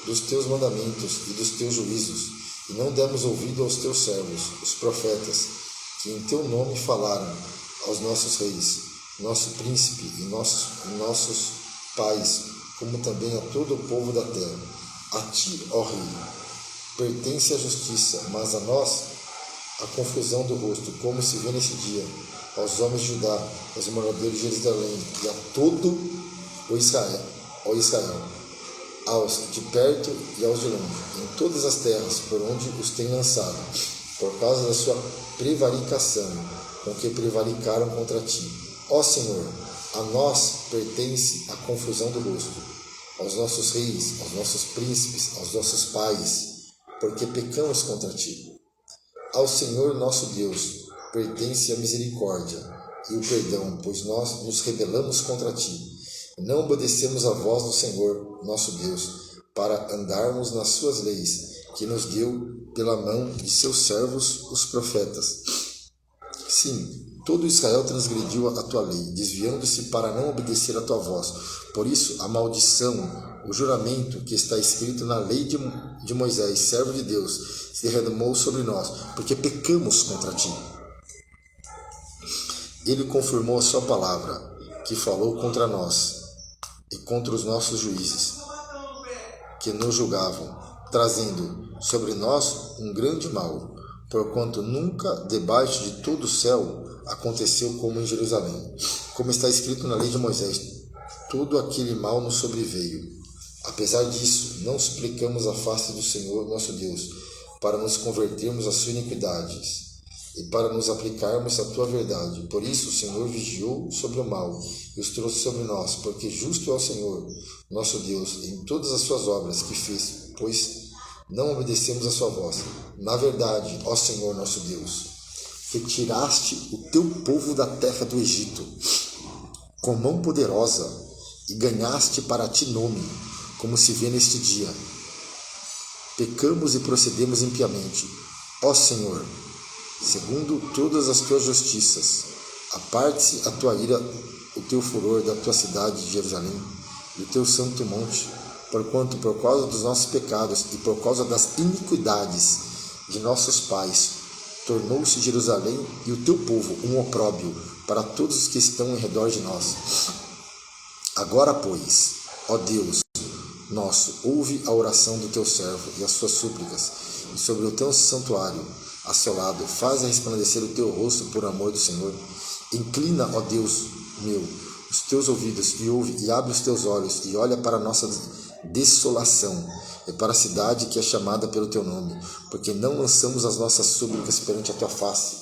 dos teus mandamentos e dos teus juízos, e não demos ouvido aos teus servos, os profetas, que em teu nome falaram aos nossos reis, nosso príncipe e nossos pais, como também a todo o povo da terra. A ti, ó Rei, pertence a justiça, mas a nós a confusão do rosto, como se vê nesse dia, aos homens de Judá, aos moradores de Jerusalém, e a todo o Israel, aos de perto e aos de longe, em todas as terras por onde os tem lançado, por causa da sua prevaricação, com que prevaricaram contra ti. Ó Senhor, a nós pertence a confusão do rosto, aos nossos reis, aos nossos príncipes, aos nossos pais, porque pecamos contra ti. Ao Senhor nosso Deus pertence a misericórdia e o perdão, pois nós nos rebelamos contra ti. Não obedecemos a voz do Senhor, nosso Deus, para andarmos nas suas leis, que nos deu pela mão de seus servos, os profetas. Sim, todo Israel transgrediu a tua lei, desviando-se para não obedecer a tua voz. Por isso, a maldição, o juramento que está escrito na lei de Moisés, servo de Deus, se derramou sobre nós, porque pecamos contra ti. Ele confirmou a sua palavra, que falou contra nós e contra os nossos juízes, que nos julgavam, trazendo sobre nós um grande mal, porquanto nunca debaixo de todo o céu aconteceu como em Jerusalém. Como está escrito na lei de Moisés, todo aquele mal nos sobreveio. Apesar disso, não suplicamos a face do Senhor nosso Deus, para nos convertermos às suas iniquidades e para nos aplicarmos à tua verdade. Por isso o Senhor vigiou sobre o mal e os trouxe sobre nós, porque justo é o Senhor, nosso Deus, em todas as suas obras que fez, pois não obedecemos a sua voz. Na verdade, ó Senhor, nosso Deus, que tiraste o teu povo da terra do Egito com mão poderosa e ganhaste para ti nome, como se vê neste dia. Pecamos e procedemos impiamente. Ó Senhor, segundo todas as tuas justiças, aparte-se a tua ira, o teu furor da tua cidade de Jerusalém, do teu santo monte, porquanto por causa dos nossos pecados e por causa das iniquidades de nossos pais, tornou-se Jerusalém e o teu povo um opróbrio para todos os que estão em redor de nós. Agora, pois, ó Deus nosso, ouve a oração do teu servo e as suas súplicas, e sobre o teu santuário assolado, faz resplandecer o teu rosto por amor do Senhor. Inclina, ó Deus meu, os teus ouvidos e ouve, e abre os teus olhos, e olha para a nossa desolação, e para a cidade que é chamada pelo teu nome, porque não lançamos as nossas súplicas perante a tua face,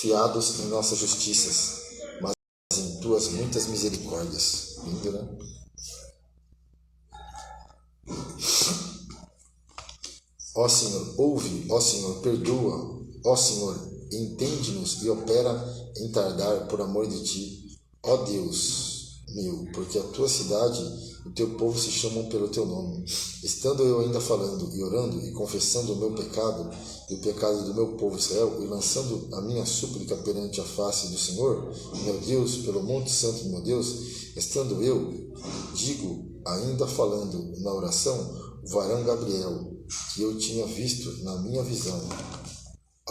fiados em nossas justiças, mas em tuas muitas misericórdias. Lindo, né? Ó Senhor, ouve, ó Senhor, perdoa, ó Senhor, entende-nos e opera em tardar por amor de ti, ó Deus meu, porque a tua cidade e o teu povo se chamam pelo teu nome. Estando eu ainda falando e orando e confessando o meu pecado e o pecado do meu povo Israel, e lançando a minha súplica perante a face do Senhor, meu Deus, pelo monte santo do meu Deus, estando eu, digo, ainda falando na oração, o varão Gabriel, que eu tinha visto na minha visão,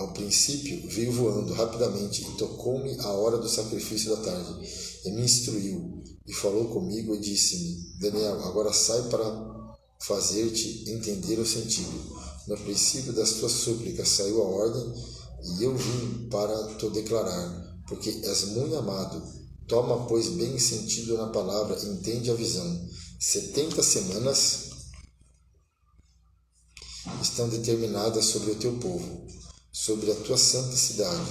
Ao princípio, veio voando rapidamente e tocou-me a hora do sacrifício da tarde, e me instruiu, e falou comigo e disse-me: Daniel, agora sai para fazer-te entender o sentido. No princípio das tuas súplicas saiu a ordem, e eu vim para te declarar, porque és muito amado. Toma, pois, bem sentido na palavra, entende a visão. 70 semanas estão determinadas sobre o teu povo, sobre a tua santa cidade,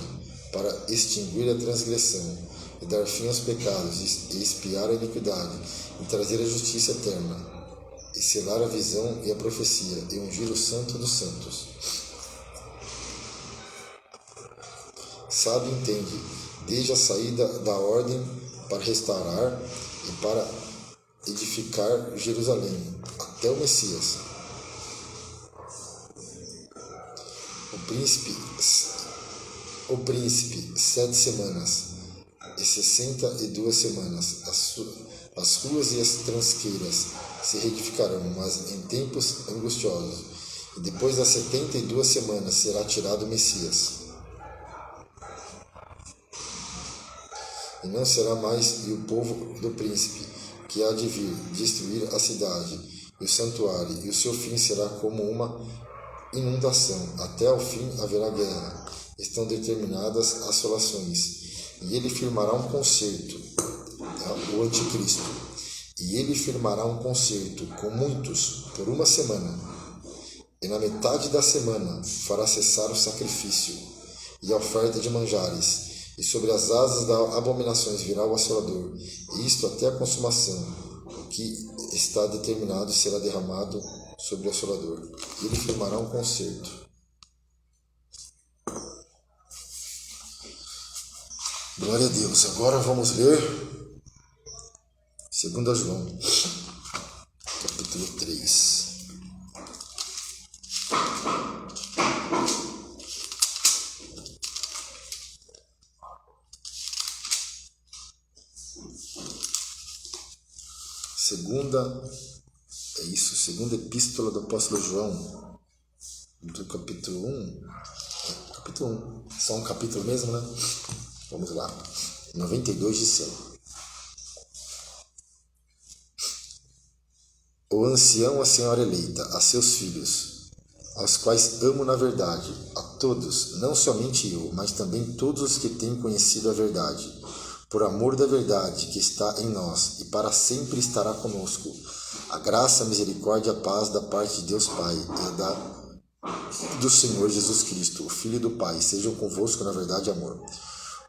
para extinguir a transgressão, e dar fim aos pecados, e expiar a iniquidade, e trazer a justiça eterna, e selar a visão e a profecia, e ungir o santo dos santos. Sabe e entende, desde a saída da ordem para restaurar e para edificar Jerusalém, até o Messias. O príncipe 7 semanas e 62 semanas. As ruas e as transqueiras se reedificarão, mas em tempos angustiosos. E depois das 72 semanas será tirado o Messias. E não será mais e o povo do príncipe, que há de vir destruir a cidade e o santuário, e o seu fim será como uma inundação. Até ao fim haverá guerra. Estão determinadas assolações. E ele firmará um concerto, o anticristo. E ele firmará um concerto com muitos por uma semana. E na metade da semana fará cessar o sacrifício e a oferta de manjares. E sobre as asas das abominações virá o assolador, e isto até a consumação. O que está determinado será derramado sobre o assolador. E ele firmará um concerto. Glória a Deus. Agora vamos ler 2 João, capítulo 3. Segunda epístola do apóstolo João, do capítulo 1. Capítulo 1. Só um capítulo mesmo, né? Vamos lá. 92 de 100. O ancião, a senhora eleita, a seus filhos, aos quais amo na verdade, a todos, não somente eu, mas também todos os que têm conhecido a verdade, por amor da verdade que está em nós e para sempre estará conosco. A graça, a misericórdia e a paz da parte de Deus Pai e do Senhor Jesus Cristo, o Filho do Pai, sejam convosco na verdade e amor.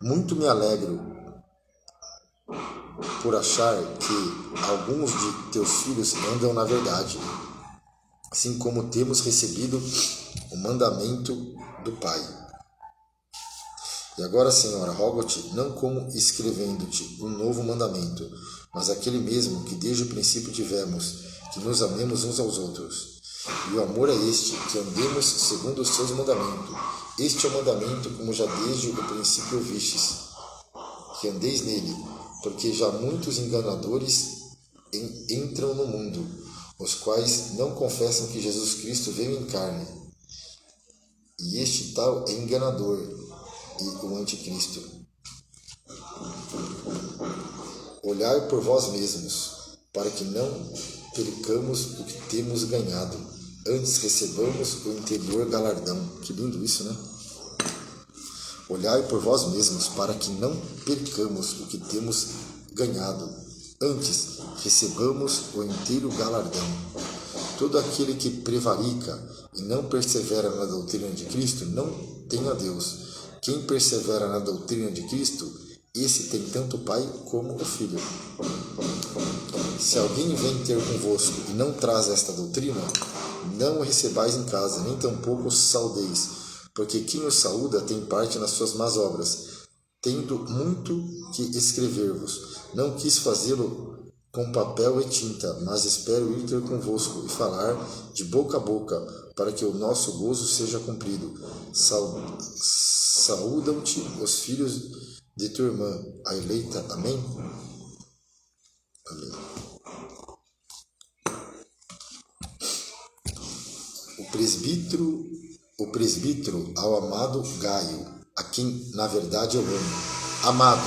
Muito me alegro por achar que alguns de teus filhos andam na verdade, assim como temos recebido o mandamento do Pai. E agora, Senhora, rogo-te, não como escrevendo-te um novo mandamento, mas aquele mesmo que desde o princípio tivemos, que nos amemos uns aos outros. E o amor é este, que andemos segundo os seus mandamentos. Este é o mandamento, como já desde o princípio ouvistes, que andeis nele, porque já muitos enganadores entram no mundo, os quais não confessam que Jesus Cristo veio em carne. E este tal é enganador, e o anticristo. Olhai por vós mesmos, para que não percamos o que temos ganhado, antes recebamos o interior galardão. Que lindo isso, né? Olhai por vós mesmos, para que não percamos o que temos ganhado, antes recebamos o inteiro galardão. Todo aquele que prevarica e não persevera na doutrina de Cristo não tem a Deus. Quem persevera na doutrina de Cristo, esse tem tanto o Pai como o Filho. Se alguém vem ter convosco e não traz esta doutrina, não o recebais em casa, nem tampouco o saudeis, porque quem o saúda tem parte nas suas más obras. Tendo muito que escrever-vos, não quis fazê-lo com papel e tinta, mas espero ir ter convosco e falar de boca a boca, para que o nosso gozo seja cumprido. Saúdam-te os filhos de tua irmã, a eleita. Amém? Amém. o presbítero ao amado Gaio, a quem na verdade eu amo. Amado,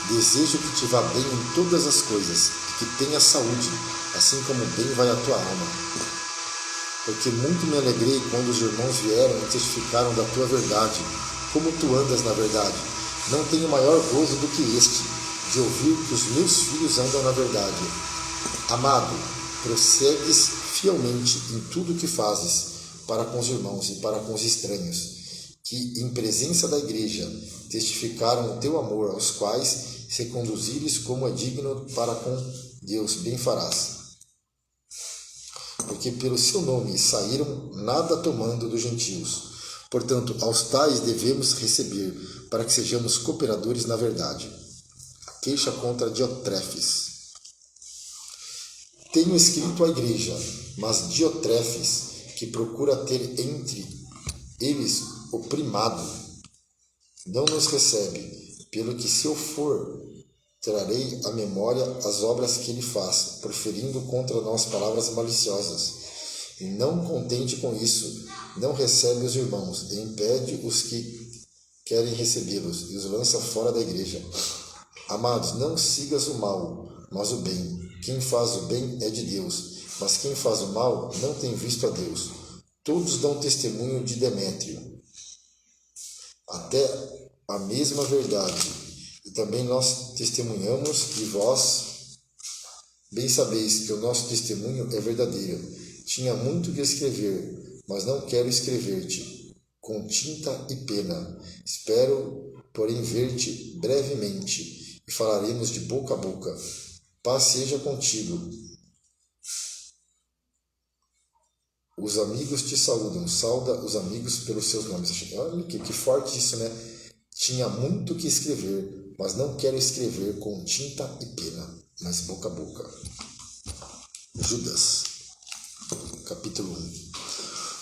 desejo que te vá bem em todas as coisas e que tenha saúde, assim como bem vai a tua alma. Porque muito me alegrei quando os irmãos vieram e testificaram da tua verdade, como tu andas na verdade. Não tenho maior gozo do que este, de ouvir que os meus filhos andam na verdade. Amado, prossegues fielmente em tudo o que fazes, para com os irmãos e para com os estranhos, que em presença da igreja testificaram o teu amor, aos quais, se conduzires como é digno para com Deus, bem farás. Porque pelo seu nome saíram nada tomando dos gentios. Portanto, aos tais devemos receber, para que sejamos cooperadores na verdade. A queixa contra Diotrefes. Tenho escrito à igreja, mas Diotrefes, que procura ter entre eles o primado, não nos recebe, pelo que se eu for, trarei à memória as obras que ele faz, proferindo contra nós palavras maliciosas. E não contente com isso, não recebe os irmãos, e impede os que querem recebê-los, e os lança fora da igreja. Amados, não sigas o mal, mas o bem. Quem faz o bem é de Deus, mas quem faz o mal não tem visto a Deus. Todos dão testemunho de Demétrio, até a mesma verdade, e também nós testemunhamos, e vós bem sabeis que o nosso testemunho é verdadeiro. Tinha muito que escrever, mas não quero escrever-te com tinta e pena. Espero, porém, ver-te brevemente, e falaremos de boca a boca. Paz seja contigo. Os amigos te saúdam. Sauda os amigos pelos seus nomes. Olha que forte isso, né? Tinha muito que escrever, mas não quero escrever com tinta e pena, mas boca a boca. Judas, capítulo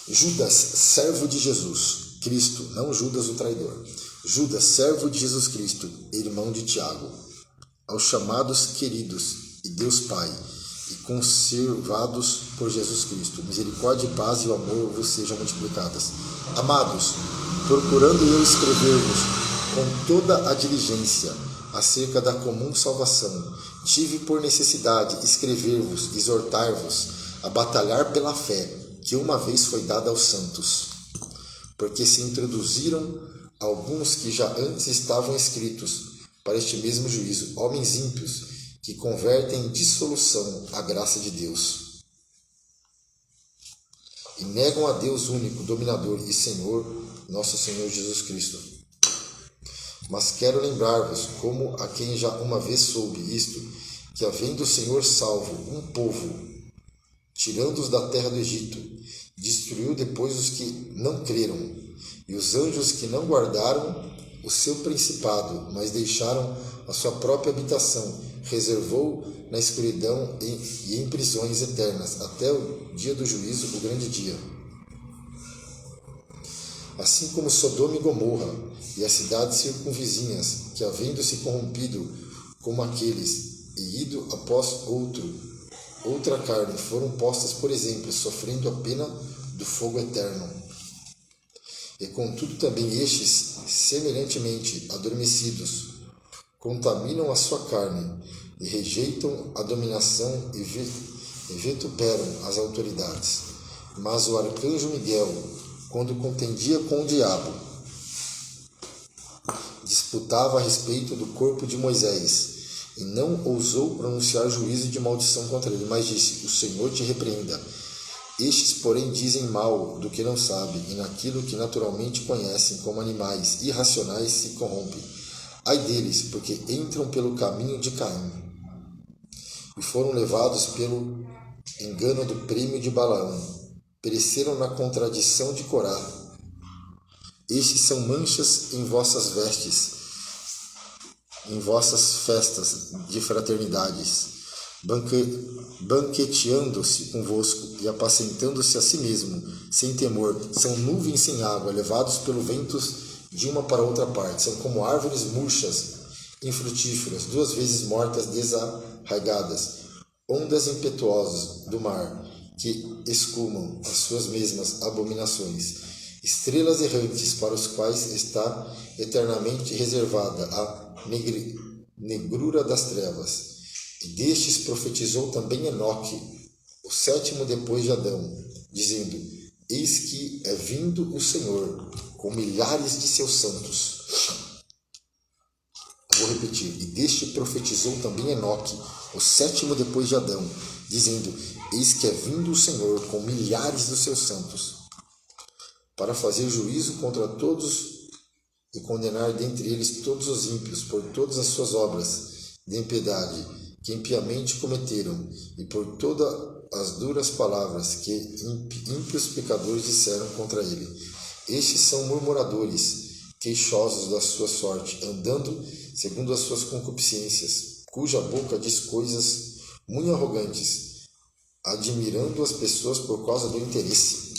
1. Judas, servo de Jesus Cristo, não Judas o traidor. Judas, servo de Jesus Cristo, irmão de Tiago, aos chamados queridos e Deus Pai, e conservados por Jesus Cristo, misericórdia e paz e o amor vos sejam multiplicadas. Amados, procurando eu escrever-vos com toda a diligência acerca da comum salvação, tive por necessidade escrever-vos, exortar-vos a batalhar pela fé que uma vez foi dada aos santos, porque se introduziram alguns que já antes estavam escritos para este mesmo juízo, homens ímpios, que convertem em dissolução a graça de Deus e negam a Deus único, dominador e Senhor, nosso Senhor Jesus Cristo. Mas quero lembrar-vos, como a quem já uma vez soube isto, que havendo o Senhor salvo um povo, tirando-os da terra do Egito, destruiu depois os que não creram, e os anjos que não guardaram o seu principado, mas deixaram a sua própria habitação, reservou na escuridão e em prisões eternas, até o dia do juízo, o grande dia. Assim como Sodoma e Gomorra, e as cidades circunvizinhas, que havendo se corrompido como aqueles, e ido após outra carne, foram postas por exemplo, sofrendo a pena do fogo eterno. E contudo também estes, semelhantemente adormecidos, contaminam a sua carne, e rejeitam a dominação e vituperam as autoridades. Mas o arcanjo Miguel, quando contendia com o diabo, disputava a respeito do corpo de Moisés, e não ousou pronunciar juízo de maldição contra ele, mas disse: o Senhor te repreenda. Estes, porém, dizem mal do que não sabem, e naquilo que naturalmente conhecem, como animais irracionais, se corrompem. Ai deles, porque entram pelo caminho de Caim, e foram levados pelo engano do prêmio de Balaão. Pereceram na contradição de Corá. Estes são manchas em vossas vestes, em vossas festas de fraternidades, banqueteando-se convosco e apacentando-se a si mesmo, sem temor. São nuvens sem água, levados pelo vento de uma para outra parte. São como árvores murchas, infrutíferas, 2 vezes mortas, desarraigadas, ondas impetuosas do mar, que escumam as suas mesmas abominações. estrelas errantes para os quais está eternamente reservada a negrura das trevas. E destes profetizou também Enoque, o sétimo depois de Adão, dizendo: Eis que é vindo o Senhor com milhares de seus santos. Vou repetir. E deste profetizou também Enoque, o sétimo depois de Adão, dizendo: Eis que é vindo o Senhor com milhares dos seus santos, para fazer juízo contra todos e condenar dentre eles todos os ímpios por todas as suas obras de impiedade que impiamente cometeram e por todas as duras palavras que ímpios pecadores disseram contra ele. Estes são murmuradores, queixosos da sua sorte, andando segundo as suas concupiscências, cuja boca diz coisas muito arrogantes, admirando as pessoas por causa do interesse.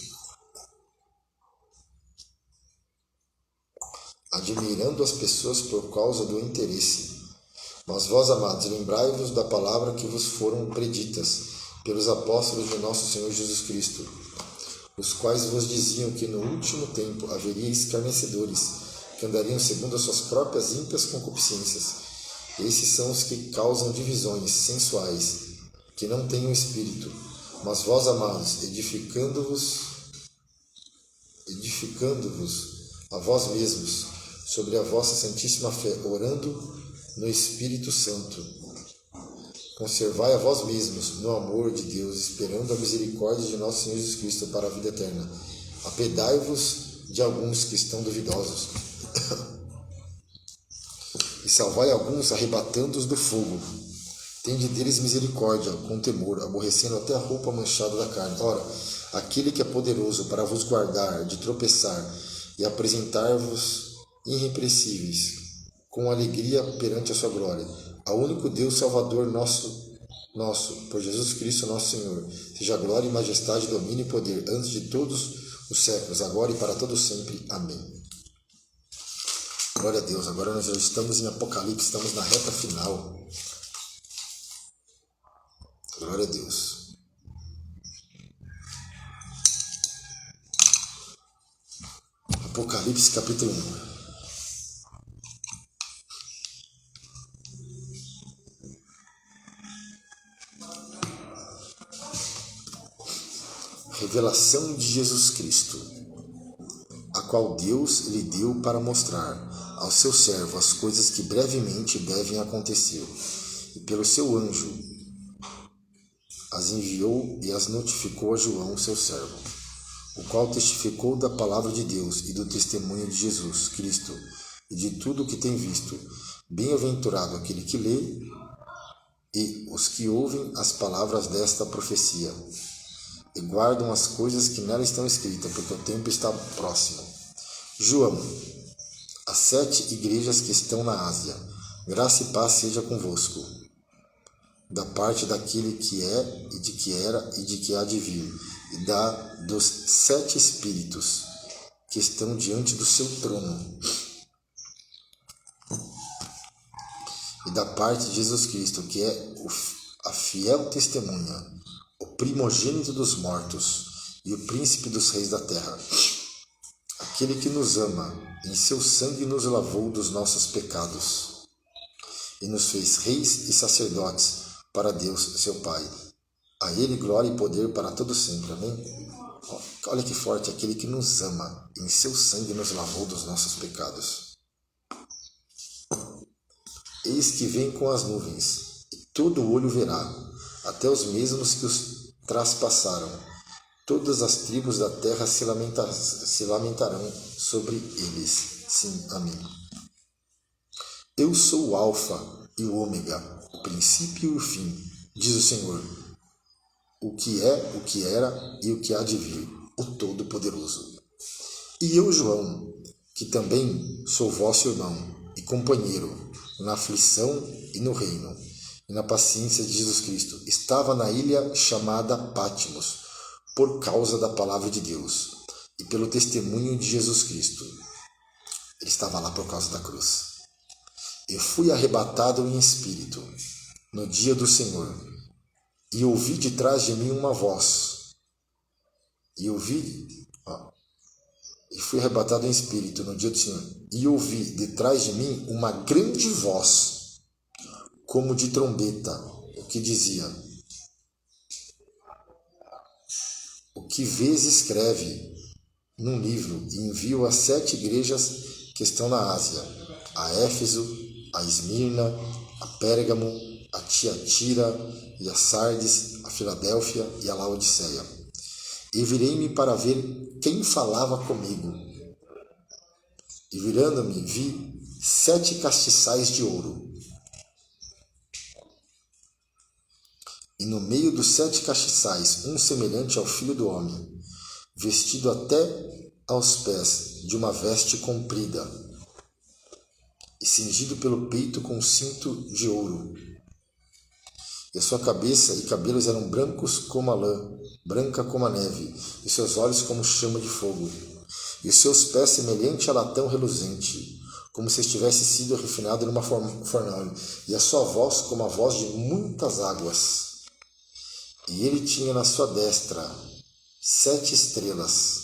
Admirando as pessoas por causa do interesse. Mas vós, amados, lembrai-vos da palavra que vos foram preditas pelos apóstolos de nosso Senhor Jesus Cristo, os quais vos diziam que no último tempo haveria escarnecedores, que andariam segundo as suas próprias ímpias concupiscências. Esses são os que causam divisões sensuais, que não têm o Espírito. Mas vós, amados, edificando-vos a vós mesmos, sobre a vossa santíssima fé, orando no Espírito Santo. Conservai a vós mesmos no amor de Deus, esperando a misericórdia de nosso Senhor Jesus Cristo para a vida eterna. Apedai-vos de alguns que estão duvidosos e salvai alguns, arrebatando-os do fogo. Tende deles misericórdia, com temor, aborrecendo até a roupa manchada da carne. Ora, aquele que é poderoso para vos guardar de tropeçar e apresentar-vos irrepreensíveis, com alegria perante a sua glória. Ao único Deus Salvador nosso, por Jesus Cristo nosso Senhor, seja glória e majestade, domínio e poder, antes de todos os séculos, agora e para todos sempre. Amém. Glória a Deus. Agora nós já estamos em Apocalipse, estamos na reta final. Glória a Deus. Apocalipse capítulo 1. Revelação de Jesus Cristo, a qual Deus lhe deu para mostrar ao seu servo as coisas que brevemente devem acontecer, e pelo seu anjo as enviou e as notificou a João, seu servo, o qual testificou da palavra de Deus e do testemunho de Jesus Cristo e de tudo o que tem visto. Bem-aventurado aquele que lê e os que ouvem as palavras desta profecia e guardam as coisas que nela estão escritas, porque o tempo está próximo. João, as 7 igrejas que estão na Ásia, graça e paz seja convosco, da parte daquele que é, e de que era, e de que há de vir, e dos 7 Espíritos que estão diante do seu trono, e da parte de Jesus Cristo, que é a fiel testemunha, o primogênito dos mortos e o príncipe dos reis da terra, aquele que nos ama, em seu sangue nos lavou dos nossos pecados e nos fez reis e sacerdotes para Deus, seu Pai. A ele glória e poder para todo sempre. Amém? Olha que forte, aquele que nos ama, em seu sangue nos lavou dos nossos pecados. Eis que vem com as nuvens, e todo olho verá, até os mesmos que os traspassaram. Todas as tribos da terra se lamentarão sobre eles. Sim, amém. Eu sou o Alfa e o Ômega, o princípio e o fim, diz o Senhor, o que é, o que era e o que há de vir, o Todo-Poderoso. E eu, João, que também sou vosso irmão e companheiro na aflição e no reino, e na paciência de Jesus Cristo, estava na ilha chamada Patmos, por causa da palavra de Deus e pelo testemunho de Jesus Cristo. Ele estava lá por causa da cruz. Eu fui arrebatado em espírito no dia do Senhor, e ouvi de trás de mim uma voz. e fui arrebatado em espírito no dia do Senhor. E ouvi detrás de mim uma grande voz, como de trombeta, o que dizia: o que vês escreve num livro e envio às 7 igrejas que estão na Ásia, a Éfeso, a Esmirna, a Pérgamo, a Tiatira e a Sardes, a Filadélfia e a Laodiceia. E virei-me para ver quem falava comigo. E virando-me, vi 7 castiçais de ouro. E no meio dos 7 castiçais, um semelhante ao Filho do Homem, vestido até aos pés de uma veste comprida, e cingido pelo peito com um cinto de ouro. E a sua cabeça e cabelos eram brancos como a lã, branca como a neve, e seus olhos como chama de fogo, e os seus pés semelhante a latão reluzente, como se estivesse sido refinado numa fornalha, e a sua voz como a voz de muitas águas. E ele tinha na sua destra 7 estrelas,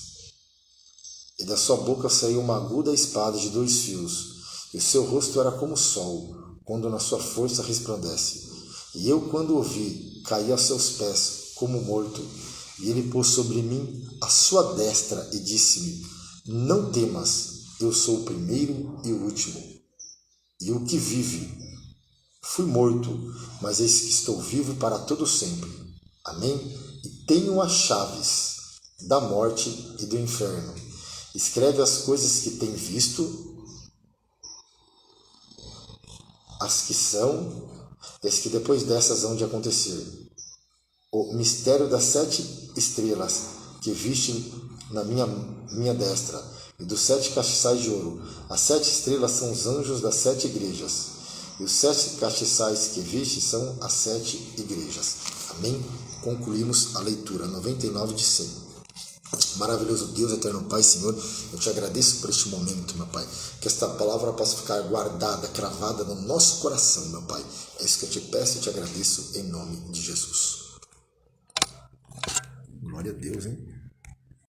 e da sua boca saiu uma aguda espada de 2 fios, e o seu rosto era como o sol, quando na sua força resplandece. E eu, quando o vi, caí aos seus pés, como morto, e ele pôs sobre mim a sua destra e disse-me: não temas, eu sou o primeiro e o último, e o que vive. Fui morto, mas eis que estou vivo para todo sempre. Amém? E tenho as chaves da morte e do inferno. Escreve as coisas que tem visto, as que são, e as que depois dessas hão de acontecer. O mistério das 7 estrelas que viste na minha destra, e dos 7 castiçais de ouro. As 7 estrelas são os anjos das 7 igrejas, e os 7 castiçais que viste são as 7 igrejas. Amém? Concluímos a leitura 99 de 100. Maravilhoso Deus, eterno Pai, Senhor, eu te agradeço por este momento, meu Pai, que esta palavra possa ficar guardada, cravada no nosso coração, meu Pai. É isso que eu te peço e te agradeço em nome de Jesus. Glória a Deus, hein?